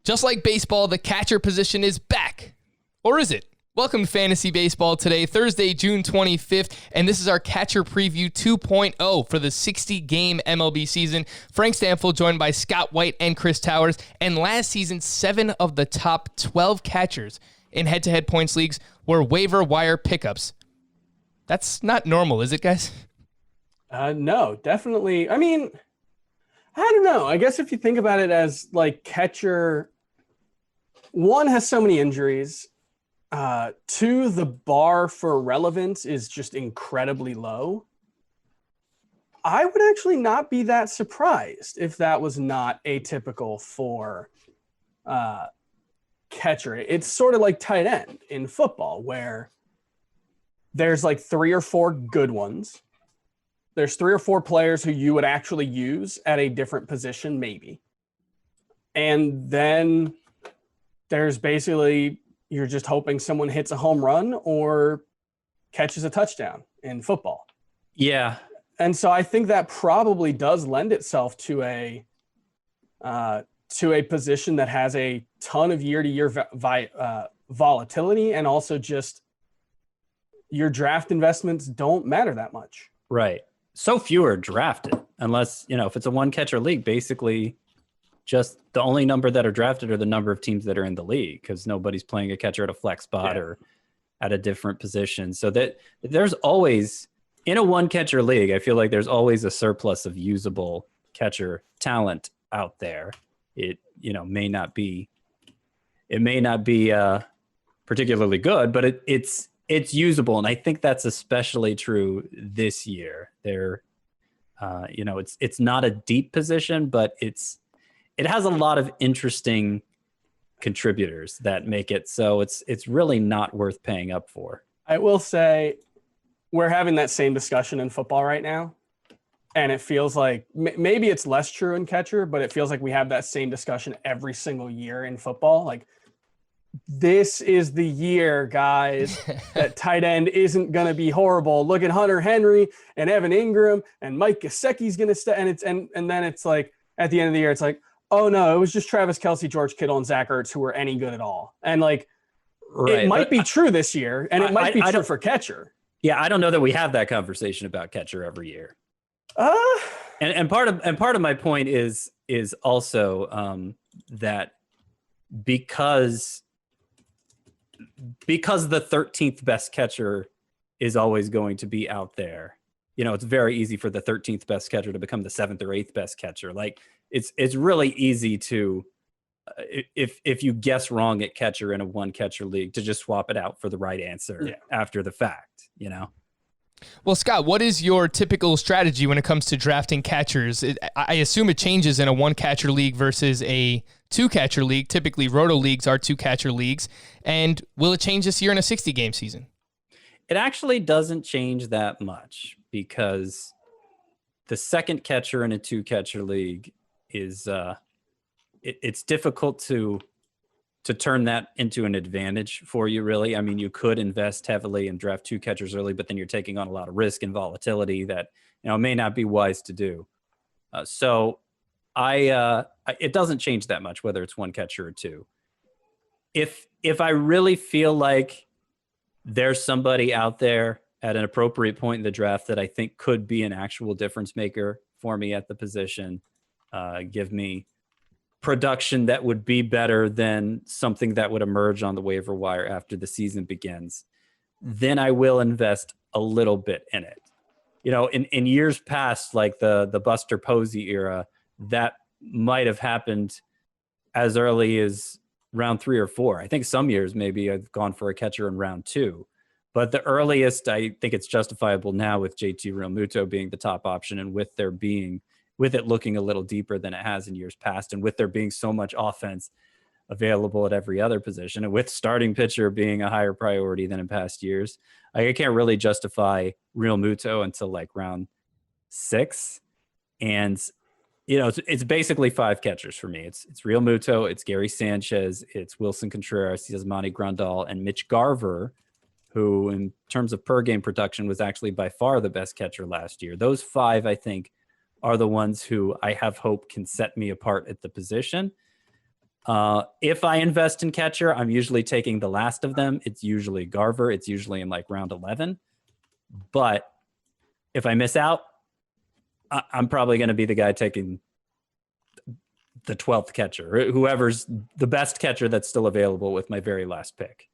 Just like baseball, the catcher position is back. Or is it? Welcome to Fantasy Baseball today, Thursday, June 25th, and this is our Catcher Preview 2.0 for the 60-game MLB season. Frank Stanfield joined by Scott White and Chris Towers, and last season, 7 of the top 12 catchers in head-to-head points leagues were waiver wire pickups. That's not normal, is it, guys? No, definitely. I mean, I don't know. I guess if you think about it as like catcher, one has so many injuries. Two, the bar for relevance is just incredibly low. I would actually not be that surprised if that was not atypical for catcher. It's sort of like tight end in football, where there's like 3 or 4 good ones. There's 3 or 4 players who you would actually use at a different position, maybe. And then there's basically, you're just hoping someone hits a home run or catches a touchdown in football. Yeah. And so I think that probably does lend itself to a position that has a ton of year-to-year volatility, and also just your draft investments don't matter that much. Right. So few are drafted, unless, if it's a one catcher league, basically just the only number that are drafted are the number of teams that are in the league, because nobody's playing a catcher at a flex spot or at a different position. So that there's always, in a one catcher league, I feel like there's always a surplus of usable catcher talent out there. It may not be particularly good, but it's usable. And I think that's especially true this year. It's not a deep position, but it has a lot of interesting contributors that make it so it's really not worth paying up for. I will say we're having that same discussion in football right now. And it feels like maybe it's less true in catcher, but it feels like we have that same discussion every single year in football. Like, this is the year, guys, that tight end isn't going to be horrible. Look at Hunter Henry and Evan Ingram and Mike Gesicki's going to stay. And then it's like, at the end of the year, it's like, oh no, it was just Travis Kelce, George Kittle, and Zach Ertz who were any good at all. And like, it might be true this year, and it might be true for catcher. Yeah, I don't know that we have that conversation about catcher every year. And part of my point is also that because the 13th best catcher is always going to be out there. It's very easy for the 13th best catcher to become the 7th or 8th best catcher. Like, it's really easy to, if you guess wrong at catcher in a one catcher league, to just swap it out for the right answer after the fact, Well, Scott, what is your typical strategy when it comes to drafting catchers? I assume it changes in a one catcher league versus a 2 catcher league. Typically, roto leagues are 2 catcher leagues. And will it change this year in a 60-game season? It actually doesn't change that much, because the second catcher in a 2 catcher league is it's difficult to turn that into an advantage for you, really. I mean, you could invest heavily and draft 2 catchers early, but then you're taking on a lot of risk and volatility that may not be wise to do. So it doesn't change that much whether it's 1 catcher or 2. If I really feel like there's somebody out there at an appropriate point in the draft that I think could be an actual difference maker for me at the position, give me production that would be better than something that would emerge on the waiver wire after the season begins, then I will invest a little bit in it. In years past, like the Buster Posey era, that might have happened as early as round 3 or 4. I think some years maybe I've gone for a catcher in round 2. But the earliest, I think it's justifiable now with JT Realmuto being the top option, and with it looking a little deeper than it has in years past, and with there being so much offense available at every other position, and with starting pitcher being a higher priority than in past years, I can't really justify Realmuto until like round 6. And it's basically 5 catchers for me. It's Realmuto, it's Gary Sanchez, it's Wilson Contreras, Yasmani Grandal, and Mitch Garver, who in terms of per game production was actually by far the best catcher last year. Those 5, I think, are the ones who I have hope can set me apart at the position. If I invest in catcher, I'm usually taking the last of them. It's usually Garver. It's usually in like round 11. But if I miss out, I'm probably going to be the guy taking the 12th catcher, whoever's the best catcher that's still available with my very last pick.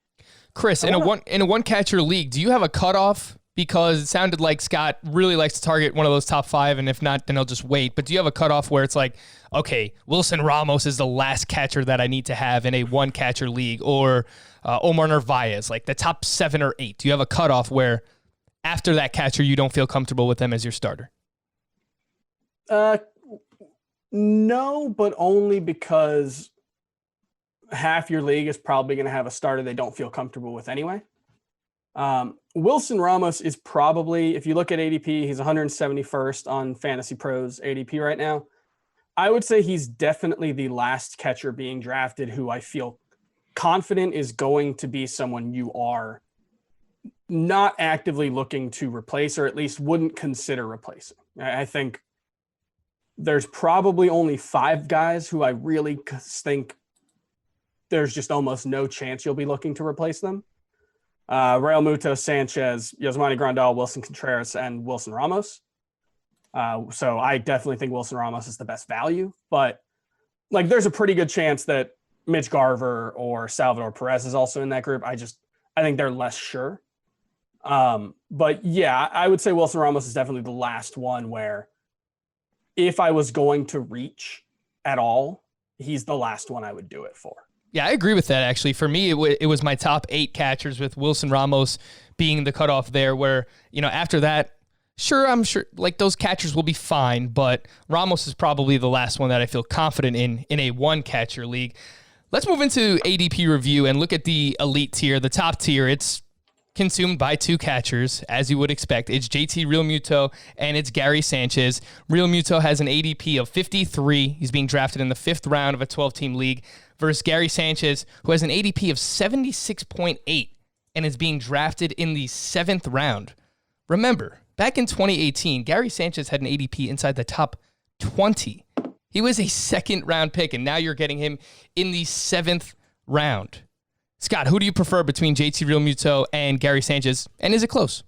Chris, in a one catcher league, do you have a cutoff? Because it sounded like Scott really likes to target one of those top 5, and if not, then he'll just wait. But do you have a cutoff where it's like, okay, Wilson Ramos is the last catcher that I need to have in a one catcher league, or Omar Narvaez, like the top 7 or 8? Do you have a cutoff where after that catcher you don't feel comfortable with them as your starter? No, but only because half your league is probably going to have a starter they don't feel comfortable with anyway. Wilson Ramos is probably, if you look at ADP, he's 171st on Fantasy Pros ADP right now. I would say he's definitely the last catcher being drafted who I feel confident is going to be someone you are not actively looking to replace, or at least wouldn't consider replacing. I think there's probably only 5 guys who I really think there's just almost no chance you'll be looking to replace them. Real Muto, Sanchez, Yasmani Grandal, Wilson Contreras, and Wilson Ramos. So I definitely think Wilson Ramos is the best value, but like there's a pretty good chance that Mitch Garver or Salvador Perez is also in that group. I think they're less sure. But yeah, I would say Wilson Ramos is definitely the last one where if I was going to reach at all, he's the last one I would do it for. Yeah, I agree with that, actually. For me, it was my top 8 catchers, with Wilson Ramos being the cutoff there, where, after that, I'm sure like those catchers will be fine, but Ramos is probably the last one that I feel confident in a one-catcher league. Let's move into ADP review and look at the elite tier, the top tier. It's consumed by 2 catchers, as you would expect. It's JT Realmuto and it's Gary Sanchez. Realmuto has an ADP of 53. He's being drafted in the 5th round of a 12-team league, versus Gary Sanchez, who has an ADP of 76.8 and is being drafted in the 7th round. Remember, back in 2018, Gary Sanchez had an ADP inside the top 20. He was a 2nd-round pick, and now you're getting him in the 7th round. Scott, who do you prefer between JT Realmuto and Gary Sanchez, and is it close?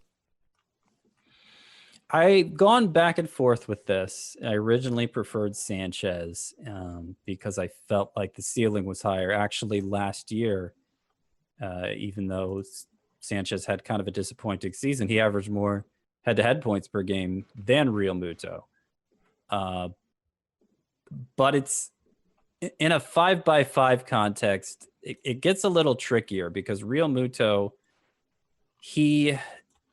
I've gone back and forth with this. I originally preferred Sanchez because I felt like the ceiling was higher. Actually, last year, even though Sanchez had kind of a disappointing season, he averaged more head-to-head points per game than Realmuto. But it's in a 5x5 context, it gets a little trickier because Realmuto, he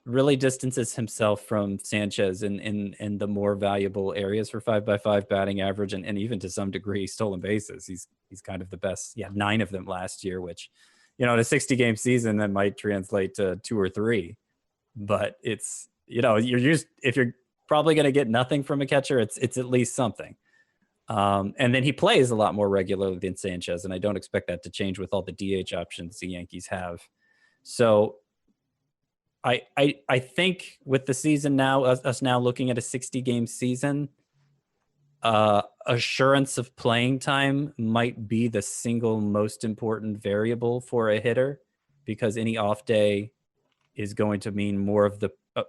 really distances himself from Sanchez in the more valuable areas for 5x5 batting average, and even to some degree stolen bases. He's kind of the best. He had 9 of them last year, which, in a 60-game season that might translate to 2 or 3. But it's, if you're probably going to get nothing from a catcher, it's at least something. And then he plays a lot more regularly than Sanchez, and I don't expect that to change with all the DH options the Yankees have. So I think with the season now, us now looking at a 60-game season, assurance of playing time might be the single most important variable for a hitter, because any off day is going to mean more of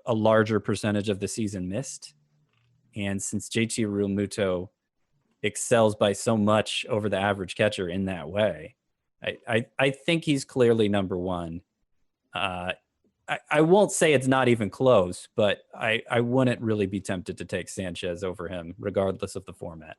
a larger percentage of the season missed. And since JT Realmuto excels by so much over the average catcher in that way, I think he's clearly number one. I won't say it's not even close, but I wouldn't really be tempted to take Sanchez over him, regardless of the format.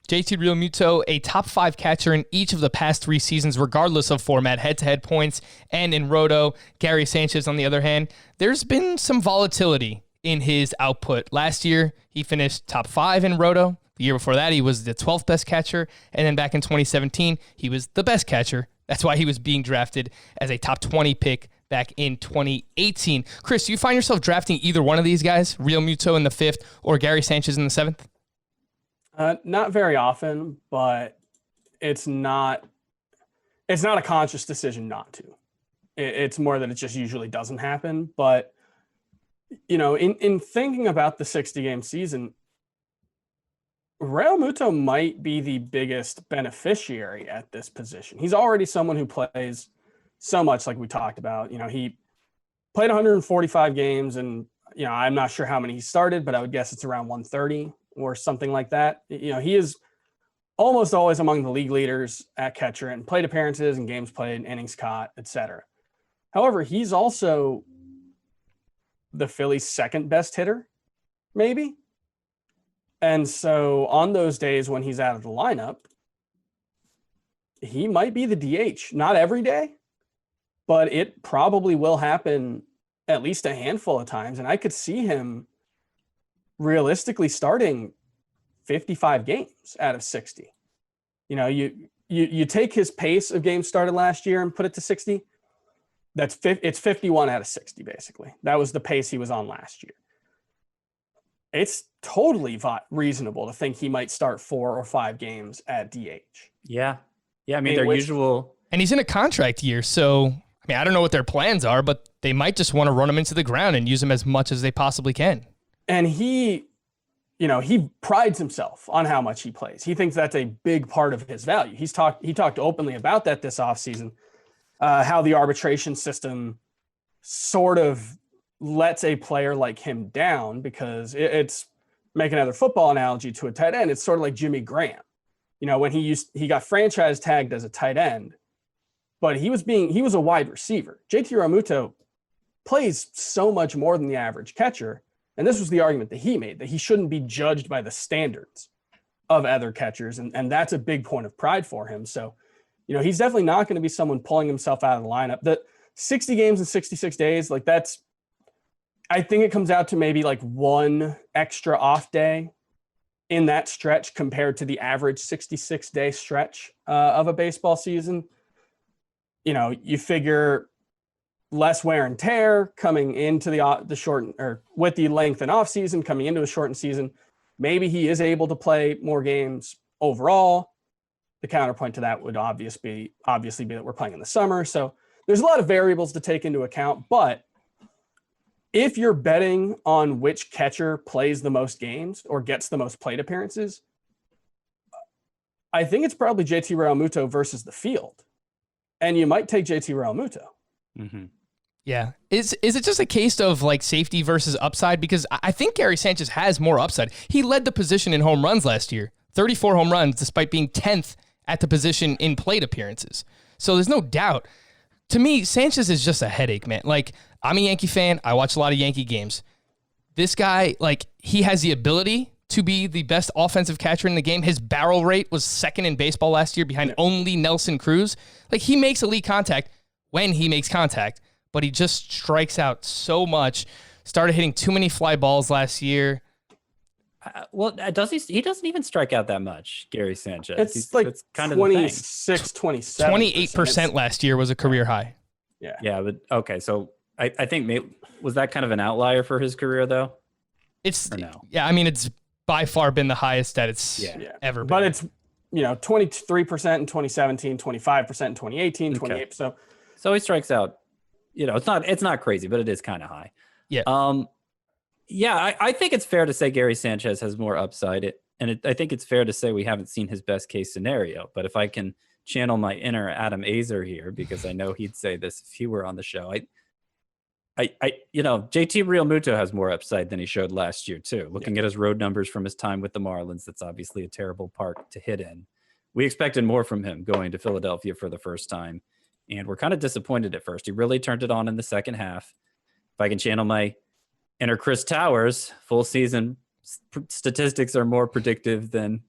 JT Realmuto, a top 5 catcher in each of the past 3 seasons, regardless of format, head-to-head points, and in Roto. Gary Sanchez, on the other hand, there's been some volatility in his output. Last year, he finished top 5 in Roto. The year before that, he was the 12th best catcher. And then back in 2017, he was the best catcher. That's why he was being drafted as a top 20 pick back in 2018. Chris, do you find yourself drafting either one of these guys, Realmuto in the 5th or Gary Sanchez in the 7th? Not very often, but it's not a conscious decision not to. It's more that it just usually doesn't happen. But, in thinking about the 60-game season, Real Muto might be the biggest beneficiary at this position. He's already someone who plays so much, like we talked about. He played 145 games, and I'm not sure how many he started, but I would guess it's around 130 or something like that. He is almost always among the league leaders at catcher and plate appearances and games played, innings caught, etc. However, he's also the Phillies' second best hitter, maybe. And so on those days when he's out of the lineup, he might be the DH. Not every day, but it probably will happen at least a handful of times. And I could see him realistically starting 55 games out of 60. You take his pace of games started last year and put it to 60. It's 51 out of 60, basically. That was the pace he was on last year. It's totally reasonable to think he might start 4 or 5 games at DH. Yeah. I mean, their usual. And he's in a contract year, so I don't know what their plans are, but they might just want to run him into the ground and use him as much as they possibly can. And he prides himself on how much he plays. He thinks that's a big part of his value. He talked openly about that this offseason, how the arbitration system sort of lets a player like him down because it's, make another football analogy to a tight end. It's sort of like Jimmy Graham, when he got franchise tagged as a tight end, but he was a wide receiver. JT Realmuto plays so much more than the average catcher. And this was the argument that he made, that he shouldn't be judged by the standards of other catchers. And that's a big point of pride for him. So, he's definitely not going to be someone pulling himself out of the lineup. The 60 games in 66 days, I think it comes out to maybe like one extra off day in that stretch compared to the average 66-day stretch of a baseball season. You figure less wear and tear coming into the shortened, or with the length and off season coming into a shortened season. Maybe he is able to play more games overall. The counterpoint to that would obviously be that we're playing in the summer. So there's a lot of variables to take into account, but if you're betting on which catcher plays the most games or gets the most plate appearances, I think it's probably JT Realmuto versus the field. And you might take JT Realmuto. Mm-hmm. Yeah. Is it just a case of safety versus upside? Because I think Gary Sanchez has more upside. He led the position in home runs last year, 34 home runs, despite being 10th at the position in plate appearances. So there's no doubt. To me, Sanchez is just a headache, man. I'm a Yankee fan. I watch a lot of Yankee games. This guy, he has the ability to be the best offensive catcher in the game. His barrel rate was second in baseball last year behind only Nelson Cruz. He makes elite contact when he makes contact, but he just strikes out so much. Started hitting too many fly balls last year. He doesn't even strike out that much, Gary Sanchez. It's kind of 26, 27. 28% last year was a career high. Yeah. Yeah, but okay, so I think was that kind of an outlier for his career though? It's no? Yeah, it's by far been the highest that it's ever been. But it's 23% in 2017, 25% in 2018, 28%. Okay. So he strikes out. It's not crazy, but it is kind of high. Yeah. I think it's fair to say Gary Sanchez has more upside. I think it's fair to say we haven't seen his best case scenario. But if I can channel my inner Adam Azer here, because I know he'd say this if he were on the show, JT Realmuto has more upside than he showed last year too. Looking at his road numbers from his time with the Marlins, that's obviously a terrible park to hit in. We expected more from him going to Philadelphia for the first time, and we're kind of disappointed at first. He really turned it on in the second half. If I can channel my inner Chris Towers, full season statistics are more predictive than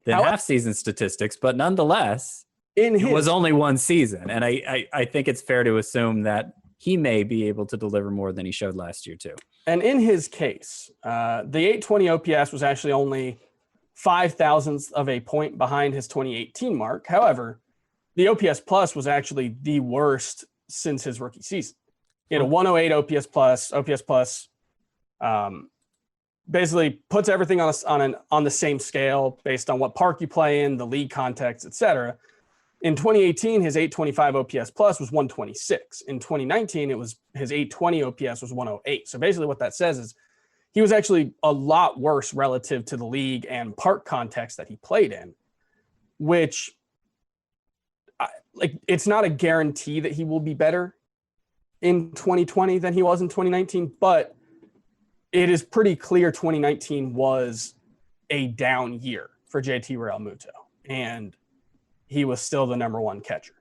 half season statistics, but nonetheless, it was only one season, and I think it's fair to assume that he may be able to deliver more than he showed last year too. And in his case, the 820 OPS was actually only 0.005 of a point behind his 2018 mark. However, the OPS plus was actually the worst since his rookie season. He had a 108 OPS plus. OPS plus basically puts everything on the same scale based on what park you play in, the league context, etc. In 2018, his 825 OPS plus was 126. In 2019, it was his 820 OPS was 108. So basically what that says is he was actually a lot worse relative to the league and park context that he played in, which it's not a guarantee that he will be better in 2020 than he was in 2019, but it is pretty clear 2019 was a down year for JT Realmuto, and he was still the number one catcher.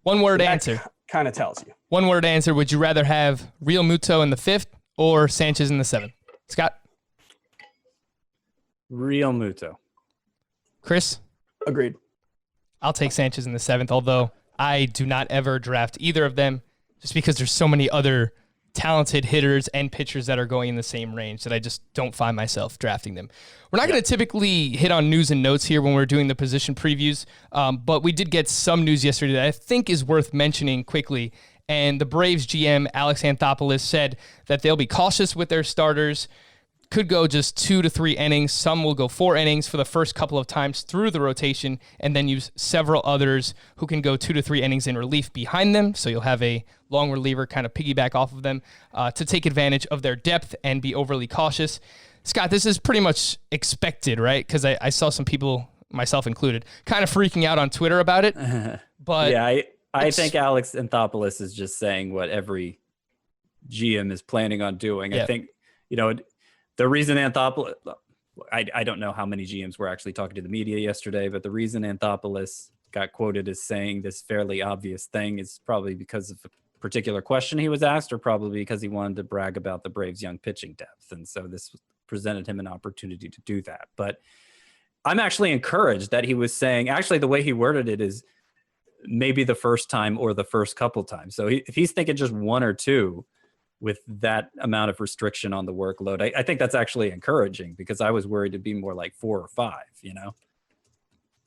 One word answer. Kind of tells you. One word answer. Would you rather have Realmuto in the 5th or Sanchez in the 7th? Scott? Realmuto. Chris? Agreed. I'll take Sanchez in the 7th, although I do not ever draft either of them just because there's so many other talented hitters and pitchers that are going in the same range that I just don't find myself drafting them. We're not going to typically hit on news and notes here when we're doing the position previews, but we did get some news yesterday that I think is worth mentioning quickly. And the Braves GM, Alex Anthopoulos, said that they'll be cautious with their starters, could go just 2 to 3 innings. Some will go 4 innings for the first couple of times through the rotation, and then use several others who can go 2 to 3 innings in relief behind them. So you'll have a long reliever kind of piggyback off of them to take advantage of their depth and be overly cautious. Scott, this is pretty much expected, right? Because I saw some people, myself included, kind of freaking out on Twitter about it. But yeah, I think Alex Anthopoulos is just saying what every GM is planning on doing. Yeah. I think, the reason Anthopoulos, I don't know how many GMs were actually talking to the media yesterday, but the reason Anthopoulos got quoted as saying this fairly obvious thing is probably because of a particular question he was asked, or probably because he wanted to brag about the Braves' young pitching depth. And so this presented him an opportunity to do that. But I'm actually encouraged that he was saying, actually the way he worded it is maybe the first time or the first couple times. So if he's thinking just 1 or 2 with that amount of restriction on the workload, I think that's actually encouraging, because I was worried to be more like 4 or 5,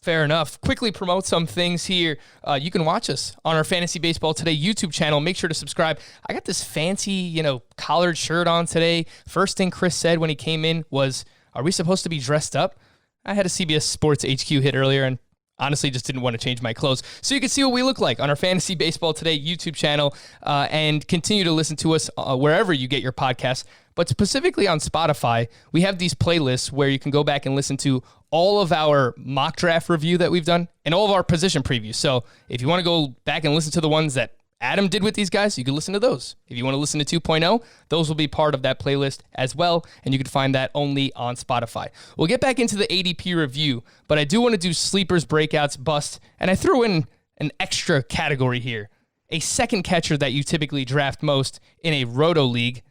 Fair enough. Quickly promote some things here. You can watch us on our Fantasy Baseball Today YouTube channel. Make sure to subscribe. I got this fancy, collared shirt on today. First thing Chris said when he came in was, "Are we supposed to be dressed up?" I had a CBS Sports HQ hit earlier and honestly just didn't want to change my clothes. So you can see what we look like on our Fantasy Baseball Today YouTube channel, and continue to listen to us wherever you get your podcasts. But specifically on Spotify, we have these playlists where you can go back and listen to all of our mock draft review that we've done and all of our position previews. So if you want to go back and listen to the ones that Adam did with these guys, you can listen to those. If you want to listen to 2.0, those will be part of that playlist as well, and you can find that only on Spotify. We'll get back into the ADP review, but I do want to do sleepers, breakouts, busts, and I threw in an extra category here. A second catcher that you typically draft most in a roto league.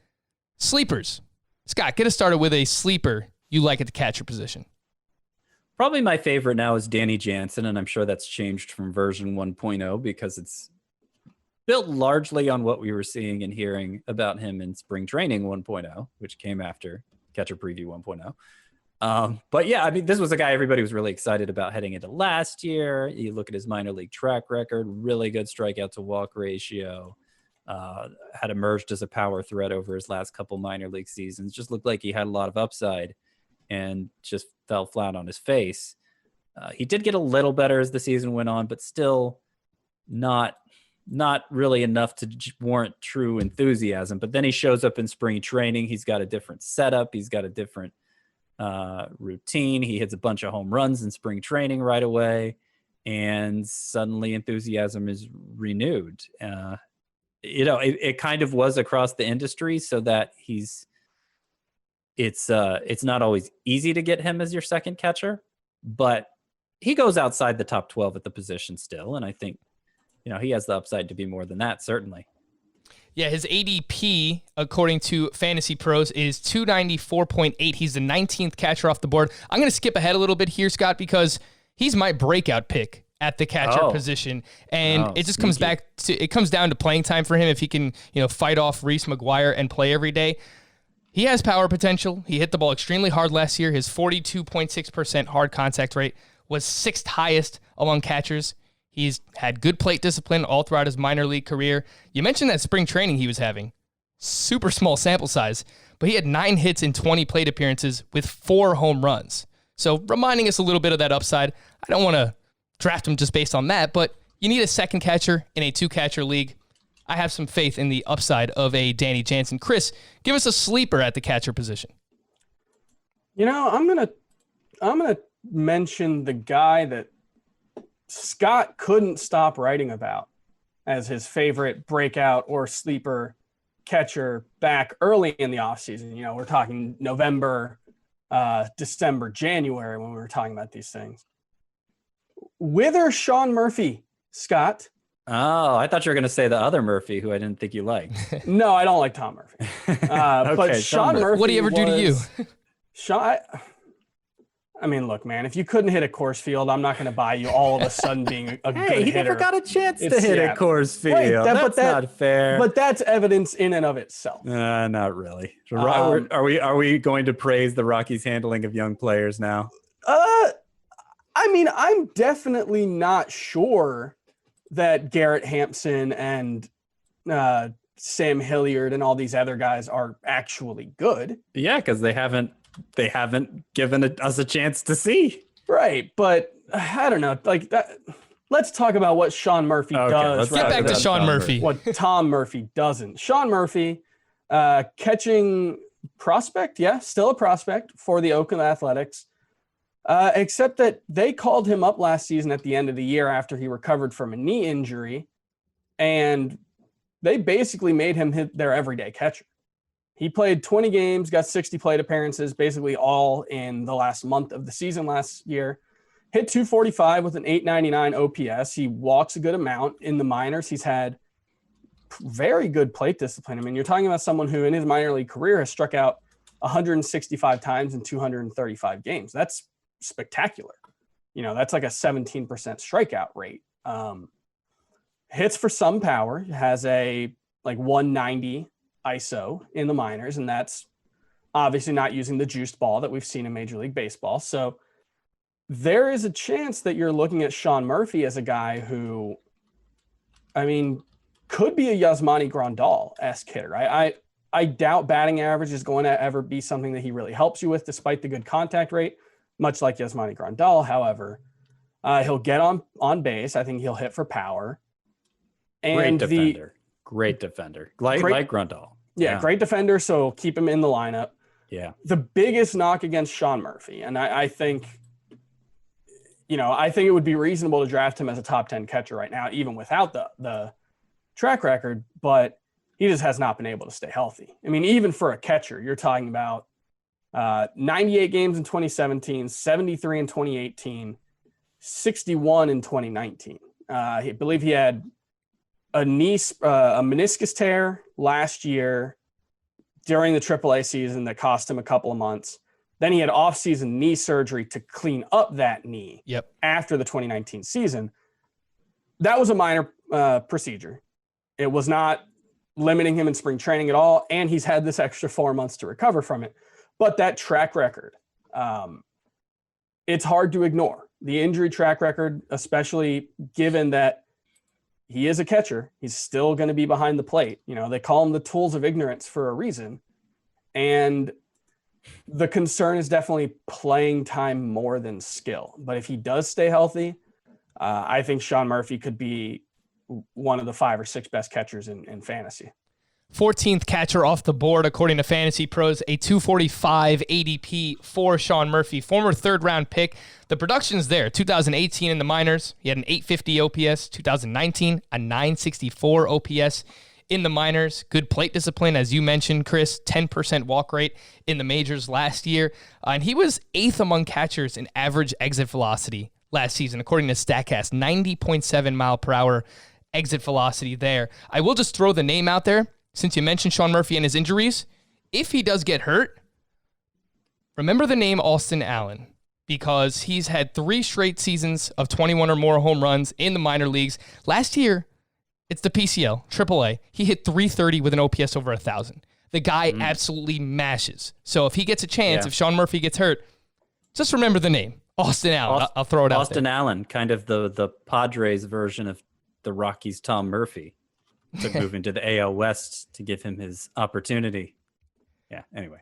Sleepers. Scott, get us started with a sleeper you like at the catcher position. Probably my favorite now is Danny Jansen, and I'm sure that's changed from version 1.0 because it's built largely on what we were seeing and hearing about him in spring training 1.0, which came after catcher preview 1.0. But yeah, I mean, this was a guy everybody was really excited about heading into last year. You look at his minor league track record, really good strikeout to walk ratio, had emerged as a power threat over his last couple minor league seasons, just looked like he had a lot of upside and just fell flat on his face. He did get a little better as the season went on, but still not really enough to warrant true enthusiasm. But then he shows up in spring training. He's got a different setup. He's got a different routine. He hits a bunch of home runs in spring training right away, and suddenly enthusiasm is renewed. It kind of was across the industry, so that it's not always easy to get him as your second catcher, but he goes outside the top 12 at the position still. And I think, he has the upside to be more than that, certainly. Yeah, his ADP, according to Fantasy Pros, is 294.8. He's the 19th catcher off the board. I'm going to skip ahead a little bit here, Scott, because he's my breakout pick at the catcher position. And it just comes down to playing time for him. If he can, fight off Reese McGuire and play every day. He has power potential. He hit the ball extremely hard last year. His 42.6% hard contact rate was 6th highest among catchers. He's had good plate discipline all throughout his minor league career. You mentioned that spring training he was having. Super small sample size, but he had 9 hits in 20 plate appearances with 4 home runs. So reminding us a little bit of that upside. I don't want to draft him just based on that, but you need a second catcher in a 2-catcher league. I have some faith in the upside of a Danny Jansen. Chris, give us a sleeper at the catcher position. I'm gonna mention the guy that Scott couldn't stop writing about as his favorite breakout or sleeper catcher back early in the offseason. We're talking November, December, January when we were talking about these things. Whither Sean Murphy, Scott? Oh, I thought you were going to say the other Murphy, who I didn't think you liked. No, I don't like Tom Murphy. Okay, but Sean Murphy. What did he ever do to you? Sean, I mean, look, man, if you couldn't hit a course field, I'm not going to buy you all of a sudden being a good hitter. He never got a chance to hit a course field. Right, that's not fair. But that's evidence in and of itself. Not really. Are we going to praise the Rockies' handling of young players now? I mean, I'm definitely not sure that Garrett Hampson and Sam Hilliard and all these other guys are actually good. Yeah, because they haven't given us a chance to see. Right, but I don't know, like that. Let's talk about what Sean Murphy does. Let's get back to Sean Murphy. What Tom Murphy doesn't. Sean Murphy, catching prospect, still a prospect for the Oakland Athletics, except that they called him up last season at the end of the year after he recovered from a knee injury, and they basically made him their everyday catcher. He played 20 games, got 60 plate appearances, basically all in the last month of the season last year. Hit 245 with an 899 OPS. He walks a good amount in the minors. He's had very good plate discipline. I mean, you're talking about someone who in his minor league career has struck out 165 times in 235 games. That's spectacular. That's like a 17% strikeout rate. Hits for some power, has a like 190 ISO in the minors, and that's obviously not using the juiced ball that we've seen in Major League Baseball. So there is a chance that you're looking at Sean Murphy as a guy who, I mean, could be a Yasmani Grandal-esque hitter. I doubt batting average is going to ever be something that he really helps you with, despite the good contact rate, much like Yasmani Grandal. However, he'll get on base. I think he'll hit for power. And Great defender. Like Grandal. Yeah, great defender, so keep him in the lineup. Yeah. The biggest knock against Sean Murphy, and I think it would be reasonable to draft him as a top 10 catcher right now, even without the track record, but he just has not been able to stay healthy. I mean, even for a catcher, you're talking about 98 games in 2017, 73 in 2018, 61 in 2019. I believe he had a meniscus tear last year during the AAA season that cost him a couple of months. Then he had off-season knee surgery to clean up that knee after the 2019 season. That was a minor procedure. It was not limiting him in spring training at all, and he's had this extra 4 months to recover from it. But that track record, it's hard to ignore. The injury track record, especially given that he is a catcher. He's still going to be behind the plate. They call him the tools of ignorance for a reason. And the concern is definitely playing time more than skill. But if he does stay healthy, I think Sean Murphy could be one of the 5 or 6 best catchers in fantasy. 14th catcher off the board, according to Fantasy Pros, a 245 ADP for Sean Murphy, former third-round pick. The production's there. 2018 in the minors, he had an 850 OPS. 2019, a 964 OPS in the minors. Good plate discipline, as you mentioned, Chris, 10% walk rate in the majors last year. And he was 8th among catchers in average exit velocity last season, according to StatCast, 90.7 mile per hour exit velocity there. I will just throw the name out there. Since you mentioned Sean Murphy and his injuries, if he does get hurt, remember the name Austin Allen, because he's had 3 straight seasons of 21 or more home runs in the minor leagues. Last year, it's the PCL, AAA. He hit 330 with an OPS over 1,000. The guy absolutely mashes. So if he gets a chance, if Sean Murphy gets hurt, just remember the name, Austin Allen. I'll throw it out there. Austin Allen, kind of the Padres version of the Rockies' Tom Murphy. To move into the AL West to give him his opportunity. Yeah, anyway.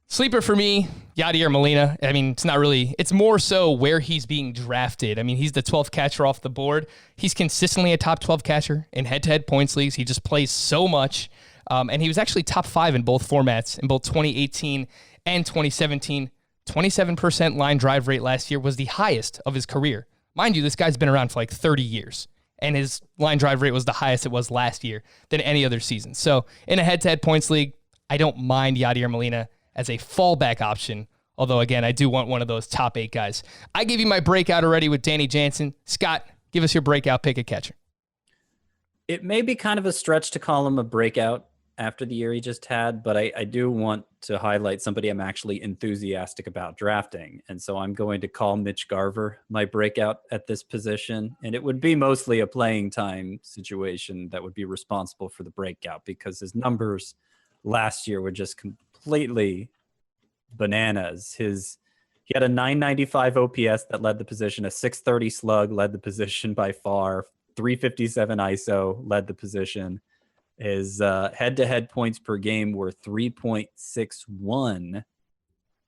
Sleeper for me, Yadier Molina. I mean, it's more so where he's being drafted. I mean, he's the 12th catcher off the board. He's consistently a top 12 catcher in head-to-head points leagues. He just plays so much. And he was actually top 5 in both formats in both 2018 and 2017. 27% line drive rate last year was the highest of his career. Mind you, this guy's been around for like 30 years, and his line drive rate was the highest it was last year than any other season. So in a head-to-head points league, I don't mind Yadier Molina as a fallback option, although, again, I do want one of those top 8 guys. I gave you my breakout already with Danny Jansen. Scott, give us your breakout pick a catcher. It may be kind of a stretch to call him a breakout after the year he just had, but I do want to highlight somebody I'm actually enthusiastic about drafting. And so I'm going to call Mitch Garver my breakout at this position. And it would be mostly a playing time situation that would be responsible for the breakout, because his numbers last year were just completely bananas. He had a 995 OPS that led the position, a 630 slug led the position by far, 357 ISO led the position. His head-to-head points per game were 3.61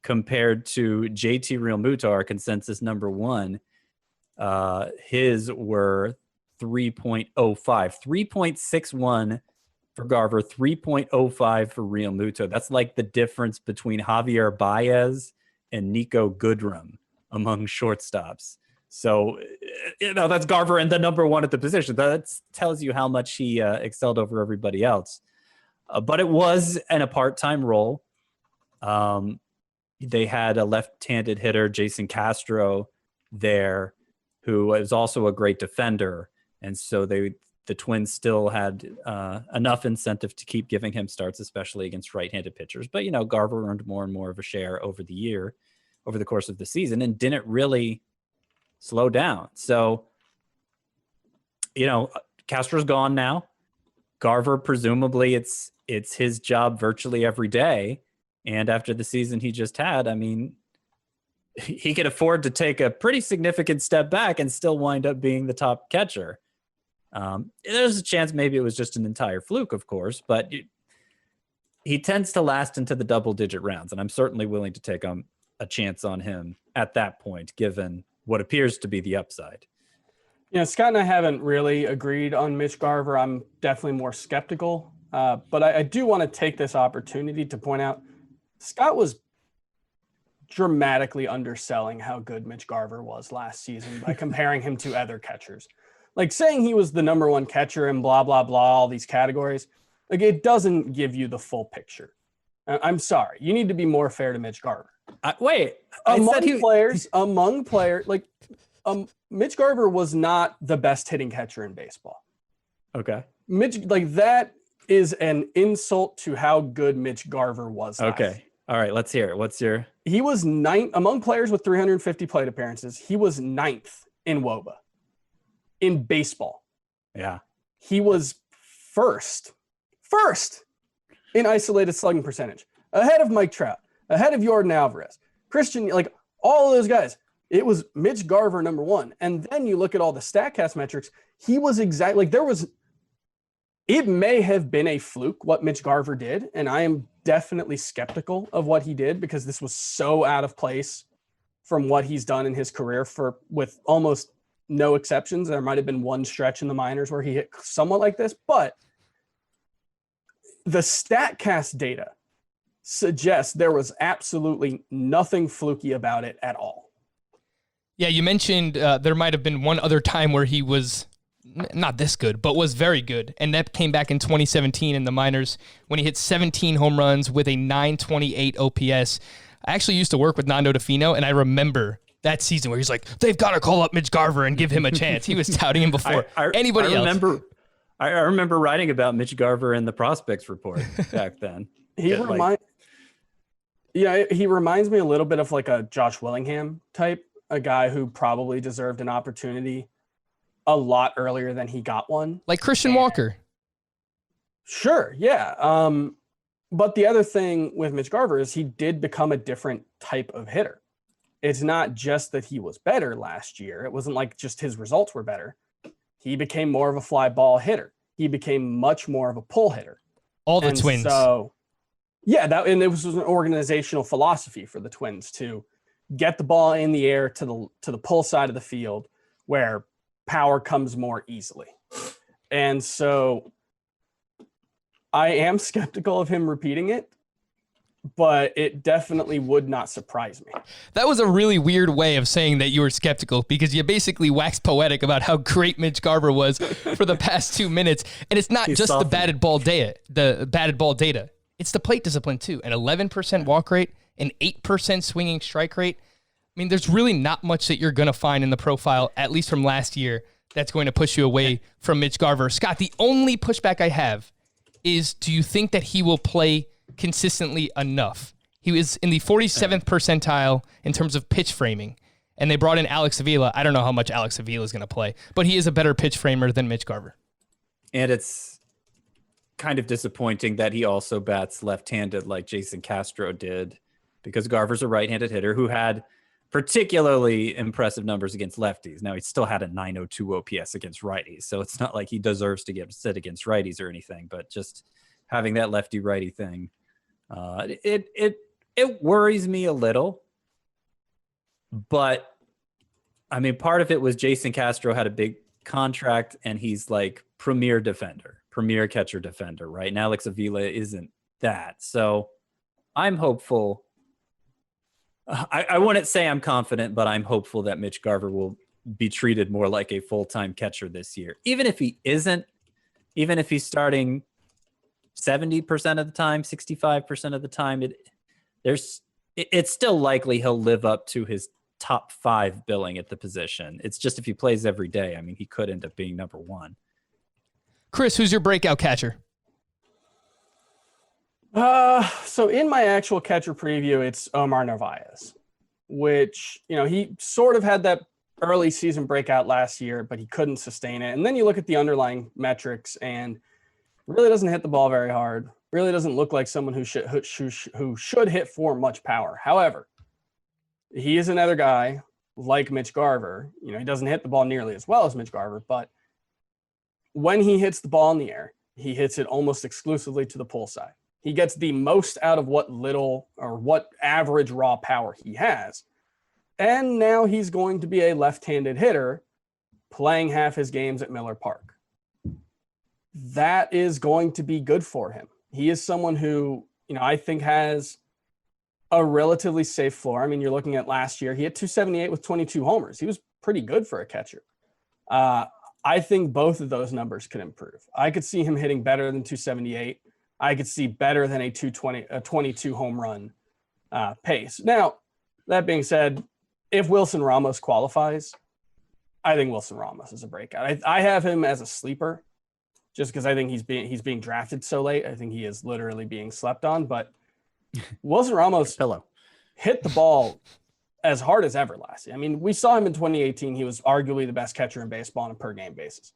compared to JT Realmuto, our consensus number 1. His were 3.05. 3.61 for Garver, 3.05 for Realmuto. That's like the difference between Javier Baez and Nico Goodrum among shortstops. So, that's Garver and the number 1 at the position. That tells you how much he excelled over everybody else. But it was in a part-time role. They had a left-handed hitter, Jason Castro, there, who was also a great defender. And so the Twins still had enough incentive to keep giving him starts, especially against right-handed pitchers. But, Garver earned more and more of a share over the course of the season, and didn't really slow down. So, Castro's gone now. Garver, presumably it's his job virtually every day. And after the season he just had, I mean, he could afford to take a pretty significant step back and still wind up being the top catcher. There's a chance maybe it was just an entire fluke, of course, but he tends to last into the double-digit rounds, and I'm certainly willing to take a chance on him at that point, given what appears to be the upside. Scott and I haven't really agreed on Mitch Garver. I'm definitely more skeptical, but I do want to take this opportunity to point out Scott was dramatically underselling how good Mitch Garver was last season by comparing him to other catchers. Like saying he was the number 1 catcher and blah, blah, blah, all these categories, like it doesn't give you the full picture. I'm sorry. You need to be more fair to Mitch Garver. Among players, like Mitch Garver was not the best hitting catcher in baseball. Okay. Mitch, like that is an insult to how good Mitch Garver was. Okay. All right. Let's hear it. He was 9th among players with 350 plate appearances. He was 9th in WOBA in baseball. Yeah. He was first in isolated slugging percentage, ahead of Mike Trout, ahead of Jordan Alvarez, Christian, like all of those guys. It was Mitch Garver number 1. And then you look at all the StatCast metrics. He was exactly like it may have been a fluke what Mitch Garver did. And I am definitely skeptical of what he did, because this was so out of place from what he's done in his career with almost no exceptions. There might've been one stretch in the minors where he hit somewhat like this, but the StatCast data suggests there was absolutely nothing fluky about it at all. Yeah, you mentioned there might have been one other time where he was not this good, but was very good. And that came back in 2017 in the minors when he hit 17 home runs with a 928 OPS. I actually used to work with Nando DeFino, and I remember that season where he's like, they've got to call up Mitch Garver and give him a chance. He was touting him before anybody else. I remember writing about Mitch Garver in the prospects report back then. He reminds me a little bit of like a Josh Willingham type, a guy who probably deserved an opportunity a lot earlier than he got one. Like Christian Walker. Sure, yeah. But the other thing with Mitch Garver is he did become a different type of hitter. It's not just that he was better last year. It wasn't like just his results were better. He became more of a fly ball hitter. He became much more of a pull hitter. All the Twins. So, yeah, and it was an organizational philosophy for the Twins to get the ball in the air to the pull side of the field where power comes more easily. And so I am skeptical of him repeating it. but it definitely would not surprise me. That was a really weird way of saying that you were skeptical, because you basically waxed poetic about how great Mitch Garver was for the past 2 minutes. And it's not just the batted ball data. It's the plate discipline too. An 11% walk rate, an 8% swinging strike rate. I mean, there's really not much that you're going to find in the profile, at least from last year, that's going to push you away from Mitch Garver. Scott, the only pushback I have is, do you think that he will play consistently enough? He was in the 47th percentile in terms of pitch framing, and they brought in Alex Avila. I don't know how much Alex Avila is going to play, but he is a better pitch framer than Mitch Garver. And it's kind of disappointing that he also bats left-handed like Jason Castro did, because Garver's a right-handed hitter who had particularly impressive numbers against lefties. Now, he still had a 902 OPS against righties, so it's not like he deserves to get sit against righties or anything, but just having that lefty-righty thing, it worries me a little. But, I mean, part of it was Jason Castro had a big contract, and he's like premier catcher defender, right? And Alex Avila isn't that. So I'm hopeful. I wouldn't say I'm confident, but I'm hopeful that Mitch Garver will be treated more like a full-time catcher this year. Even if he isn't, even if he's starting 70% of the time, 65% of the time, it's still likely he'll live up to his top 5 billing at the position. It's just if he plays every day, I mean, he could end up being number 1. Chris, who's your breakout catcher? So in my actual catcher preview, it's Omar Narvaez, which, he sort of had that early season breakout last year, but he couldn't sustain it. And then you look at the underlying metrics, and really doesn't hit the ball very hard. Really doesn't look like someone who should hit for much power. However, he is another guy like Mitch Garver. He doesn't hit the ball nearly as well as Mitch Garver, but when he hits the ball in the air, he hits it almost exclusively to the pull side. He gets the most out of what little or what average raw power he has. And now he's going to be a left-handed hitter playing half his games at Miller Park. That is going to be good for him. He is someone who, I think has a relatively safe floor. I mean, you're looking at last year, he hit 278 with 22 homers. He was pretty good for a catcher. I think both of those numbers could improve. I could see him hitting better than 278. I could see better than a 22 home run pace. Now, that being said, if Wilson Ramos qualifies, I think Wilson Ramos is a breakout. I have him as a sleeper just because I think he's being drafted so late. I think he is literally being slept on. But Wilson Ramos hit the ball as hard as ever last year. I mean, we saw him in 2018. He was arguably the best catcher in baseball on a per game basis.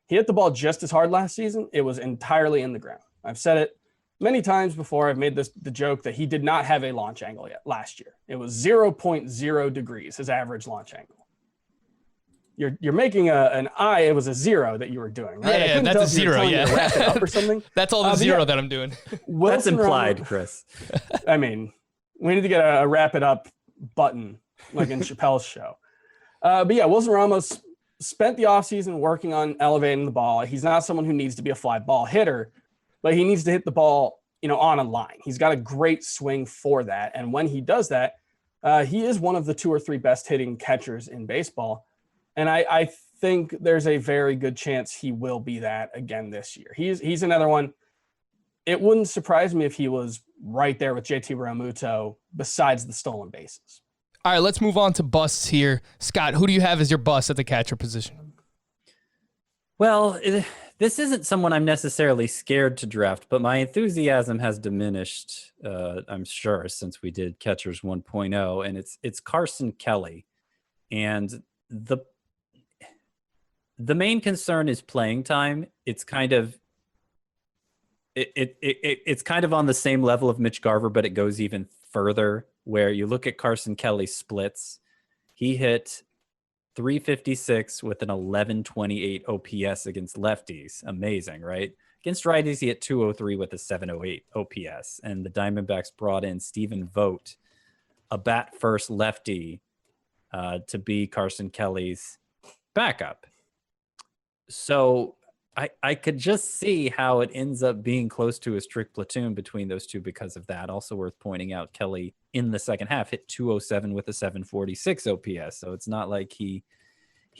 He hit the ball just as hard last season. It was entirely in the ground. I've said it many times before. I've made the joke that he did not have a launch angle yet last year. It was 0.0 degrees, his average launch angle. You're making an I. It was a 0 that you were doing, right? Yeah, that's a 0. Yeah, to wrap it up or something. That's all the 0 that I'm doing. That's implied, Chris. I mean, we need to get a wrap it up button like in Chappelle's show. But yeah, Wilson Ramos spent the offseason working on elevating the ball. He's not someone who needs to be a fly ball hitter, but he needs to hit the ball, on a line. He's got a great swing for that. And when he does that, he is one of the 2 or 3 best hitting catchers in baseball. And I think there's a very good chance he will be that again this year. He's another one. It wouldn't surprise me if he was right there with JT Realmuto besides the stolen bases. All right, let's move on to busts here. Scott, who do you have as your bust at the catcher position? Well, this isn't someone I'm necessarily scared to draft, but my enthusiasm has diminished, I'm sure, since we did Catchers 1.0, and it's Carson Kelly. And the main concern is playing time. It's kind of it's kind of on the same level of Mitch Garver, but it goes even further, where you look at Carson Kelly's splits. He hit 356 with an 1128 OPS against lefties. Amazing, right? Against righties, he hit 203 with a 708 OPS. And the Diamondbacks brought in Stephen Vogt, a bat-first lefty, to be Carson Kelly's backup. So I could just see how it ends up being close to a strict platoon between those two because of that. Also worth pointing out, Kelly in the second half hit 207 with a 746 OPS. So it's not like he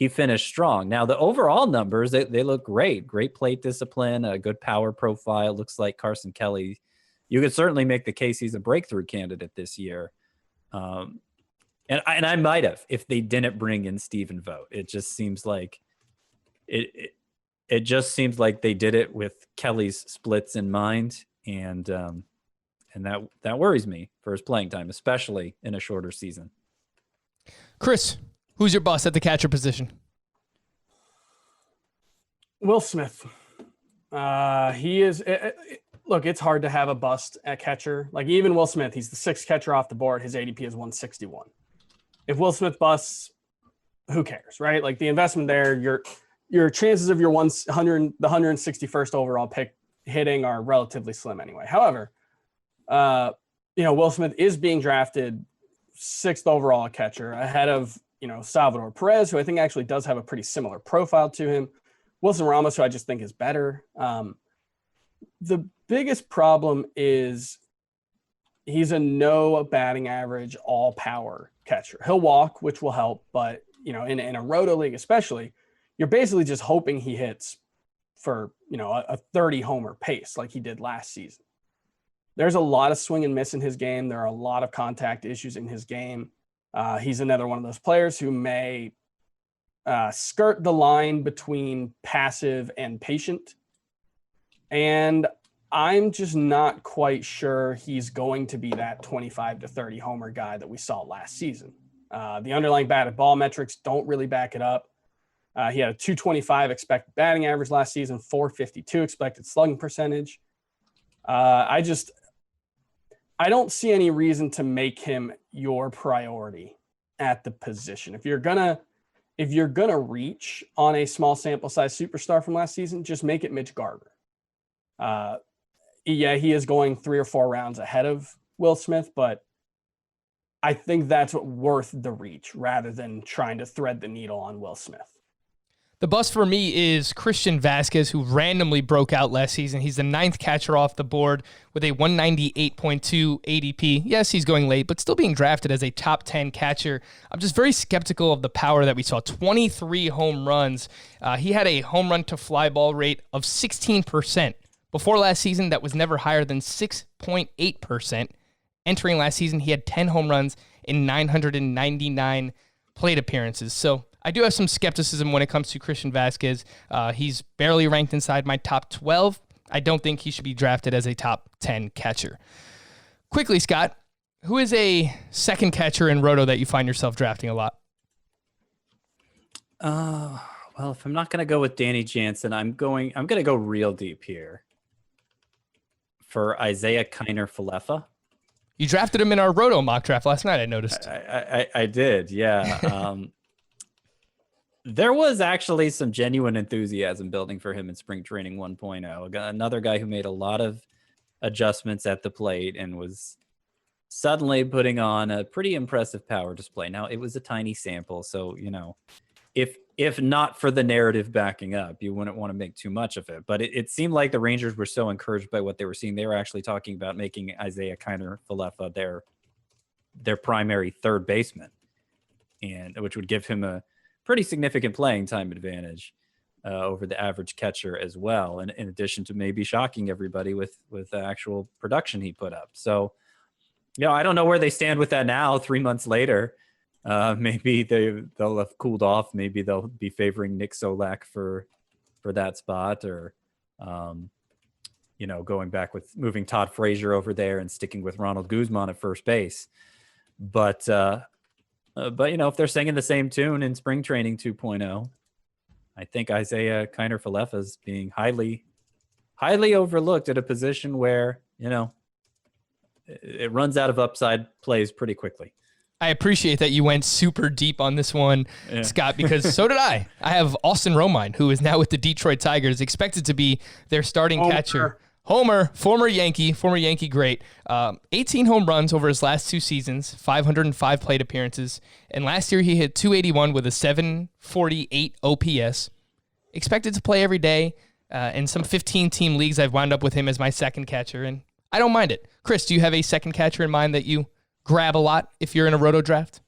finished strong. Now the overall numbers, they look great. Great plate discipline, a good power profile. Looks like Carson Kelly, you could certainly make the case he's a breakthrough candidate this year. And I might have if they didn't bring in Stephen Vogt. It just seems like it just seems like they did it with Kelly's splits in mind, and that worries me for his playing time, especially in a shorter season. Chris, who's your bust at the catcher position? Will Smith. He is. Look, it's hard to have a bust at catcher. Like even Will Smith, he's the sixth catcher off the board. His ADP is 161. If Will Smith busts, who cares, right? Like the investment there, your chances of your the 161st overall pick hitting are relatively slim anyway. However, Will Smith is being drafted 6th overall catcher ahead of, Salvador Perez, who I think actually does have a pretty similar profile to him. Wilson Ramos, who I just think is better. The biggest problem is he's a no batting average, all power catcher. He'll walk, which will help, but in a roto league especially, you're basically just hoping he hits for, a 30 homer pace like he did last season. There's a lot of swing and miss in his game. There are a lot of contact issues in his game. He's another one of those players who may skirt the line between passive and patient. And I'm just not quite sure he's going to be that 25 to 30 homer guy that we saw last season. The underlying batted ball metrics don't really back it up. He had a 225 expected batting average last season, 452 expected slugging percentage. I don't see any reason to make him your priority at the position. If you're gonna reach on a small sample size superstar from last season, just make it Mitch Garver. Yeah, he is going 3 or 4 rounds ahead of Will Smith, but I think that's worth the reach rather than trying to thread the needle on Will Smith. The bust for me is Christian Vasquez, who randomly broke out last season. He's the 9th catcher off the board with a 198.2 ADP. Yes, he's going late, but still being drafted as a top 10 catcher. I'm just very skeptical of the power that we saw. 23 home runs. He had a home run to fly ball rate of 16%. Before last season, that was never higher than 6.8%. Entering last season, he had 10 home runs in 999 plate appearances. So I do have some skepticism when it comes to Christian Vasquez. He's barely ranked inside my top 12. I don't think he should be drafted as a top 10 catcher. Quickly, Scott, who is a second catcher in Roto that you find yourself drafting a lot? Well, if I'm not going to go with Danny Jansen, I'm going to go real deep here for Isaiah Kiner-Falefa. You drafted him in our Roto mock draft last night, I noticed. I did, yeah. There was actually some genuine enthusiasm building for him in spring training 1.0. Another guy who made a lot of adjustments at the plate and was suddenly putting on a pretty impressive power display. Now, it was a tiny sample, so, if not for the narrative backing up, you wouldn't want to make too much of it. But it seemed like the Rangers were so encouraged by what they were seeing. They were actually talking about making Isaiah Kiner-Falefa their primary third baseman, and which would give him a pretty significant playing time advantage over the average catcher as well. And in addition to maybe shocking everybody with the actual production he put up. So, I don't know where they stand with that now, 3 months later. Maybe they'll have cooled off. Maybe they'll be favoring Nick Solak for that spot, or going back with moving Todd Frazier over there and sticking with Ronald Guzman at first base. But if they're singing the same tune in spring training 2.0, I think Isaiah Kiner-Falefa is being highly overlooked at a position where it runs out of upside plays pretty quickly. I appreciate that you went super deep on this one, yeah, Scott, because so did I. I have Austin Romine, who is now with the Detroit Tigers, expected to be their starting catcher. Homer, former Yankee great. 18 home runs over his last 2 seasons, 505 plate appearances. And last year he hit 281 with a 748 OPS. Expected to play every day. In some 15-team leagues, I've wound up with him as my second catcher, and I don't mind it. Chris, do you have a second catcher in mind that you grab a lot if you're in a roto draft?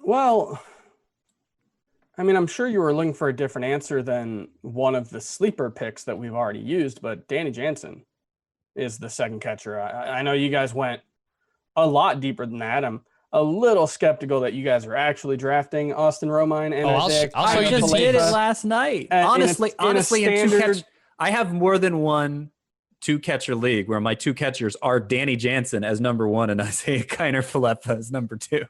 Well, I mean, I'm sure you were looking for a different answer than one of the sleeper picks that we've already used, but Danny Jansen is the second catcher. I know you guys went a lot deeper than that. I'm a little skeptical that you guys are actually drafting Austin Romine and Isaiah. I'll show I you the just did it teams. last night. In Honestly, in two standard- catch, I have more than one two-catcher league where my two catchers are Danny Jansen as number 1 and Isaiah Kiner-Falefa as number 2.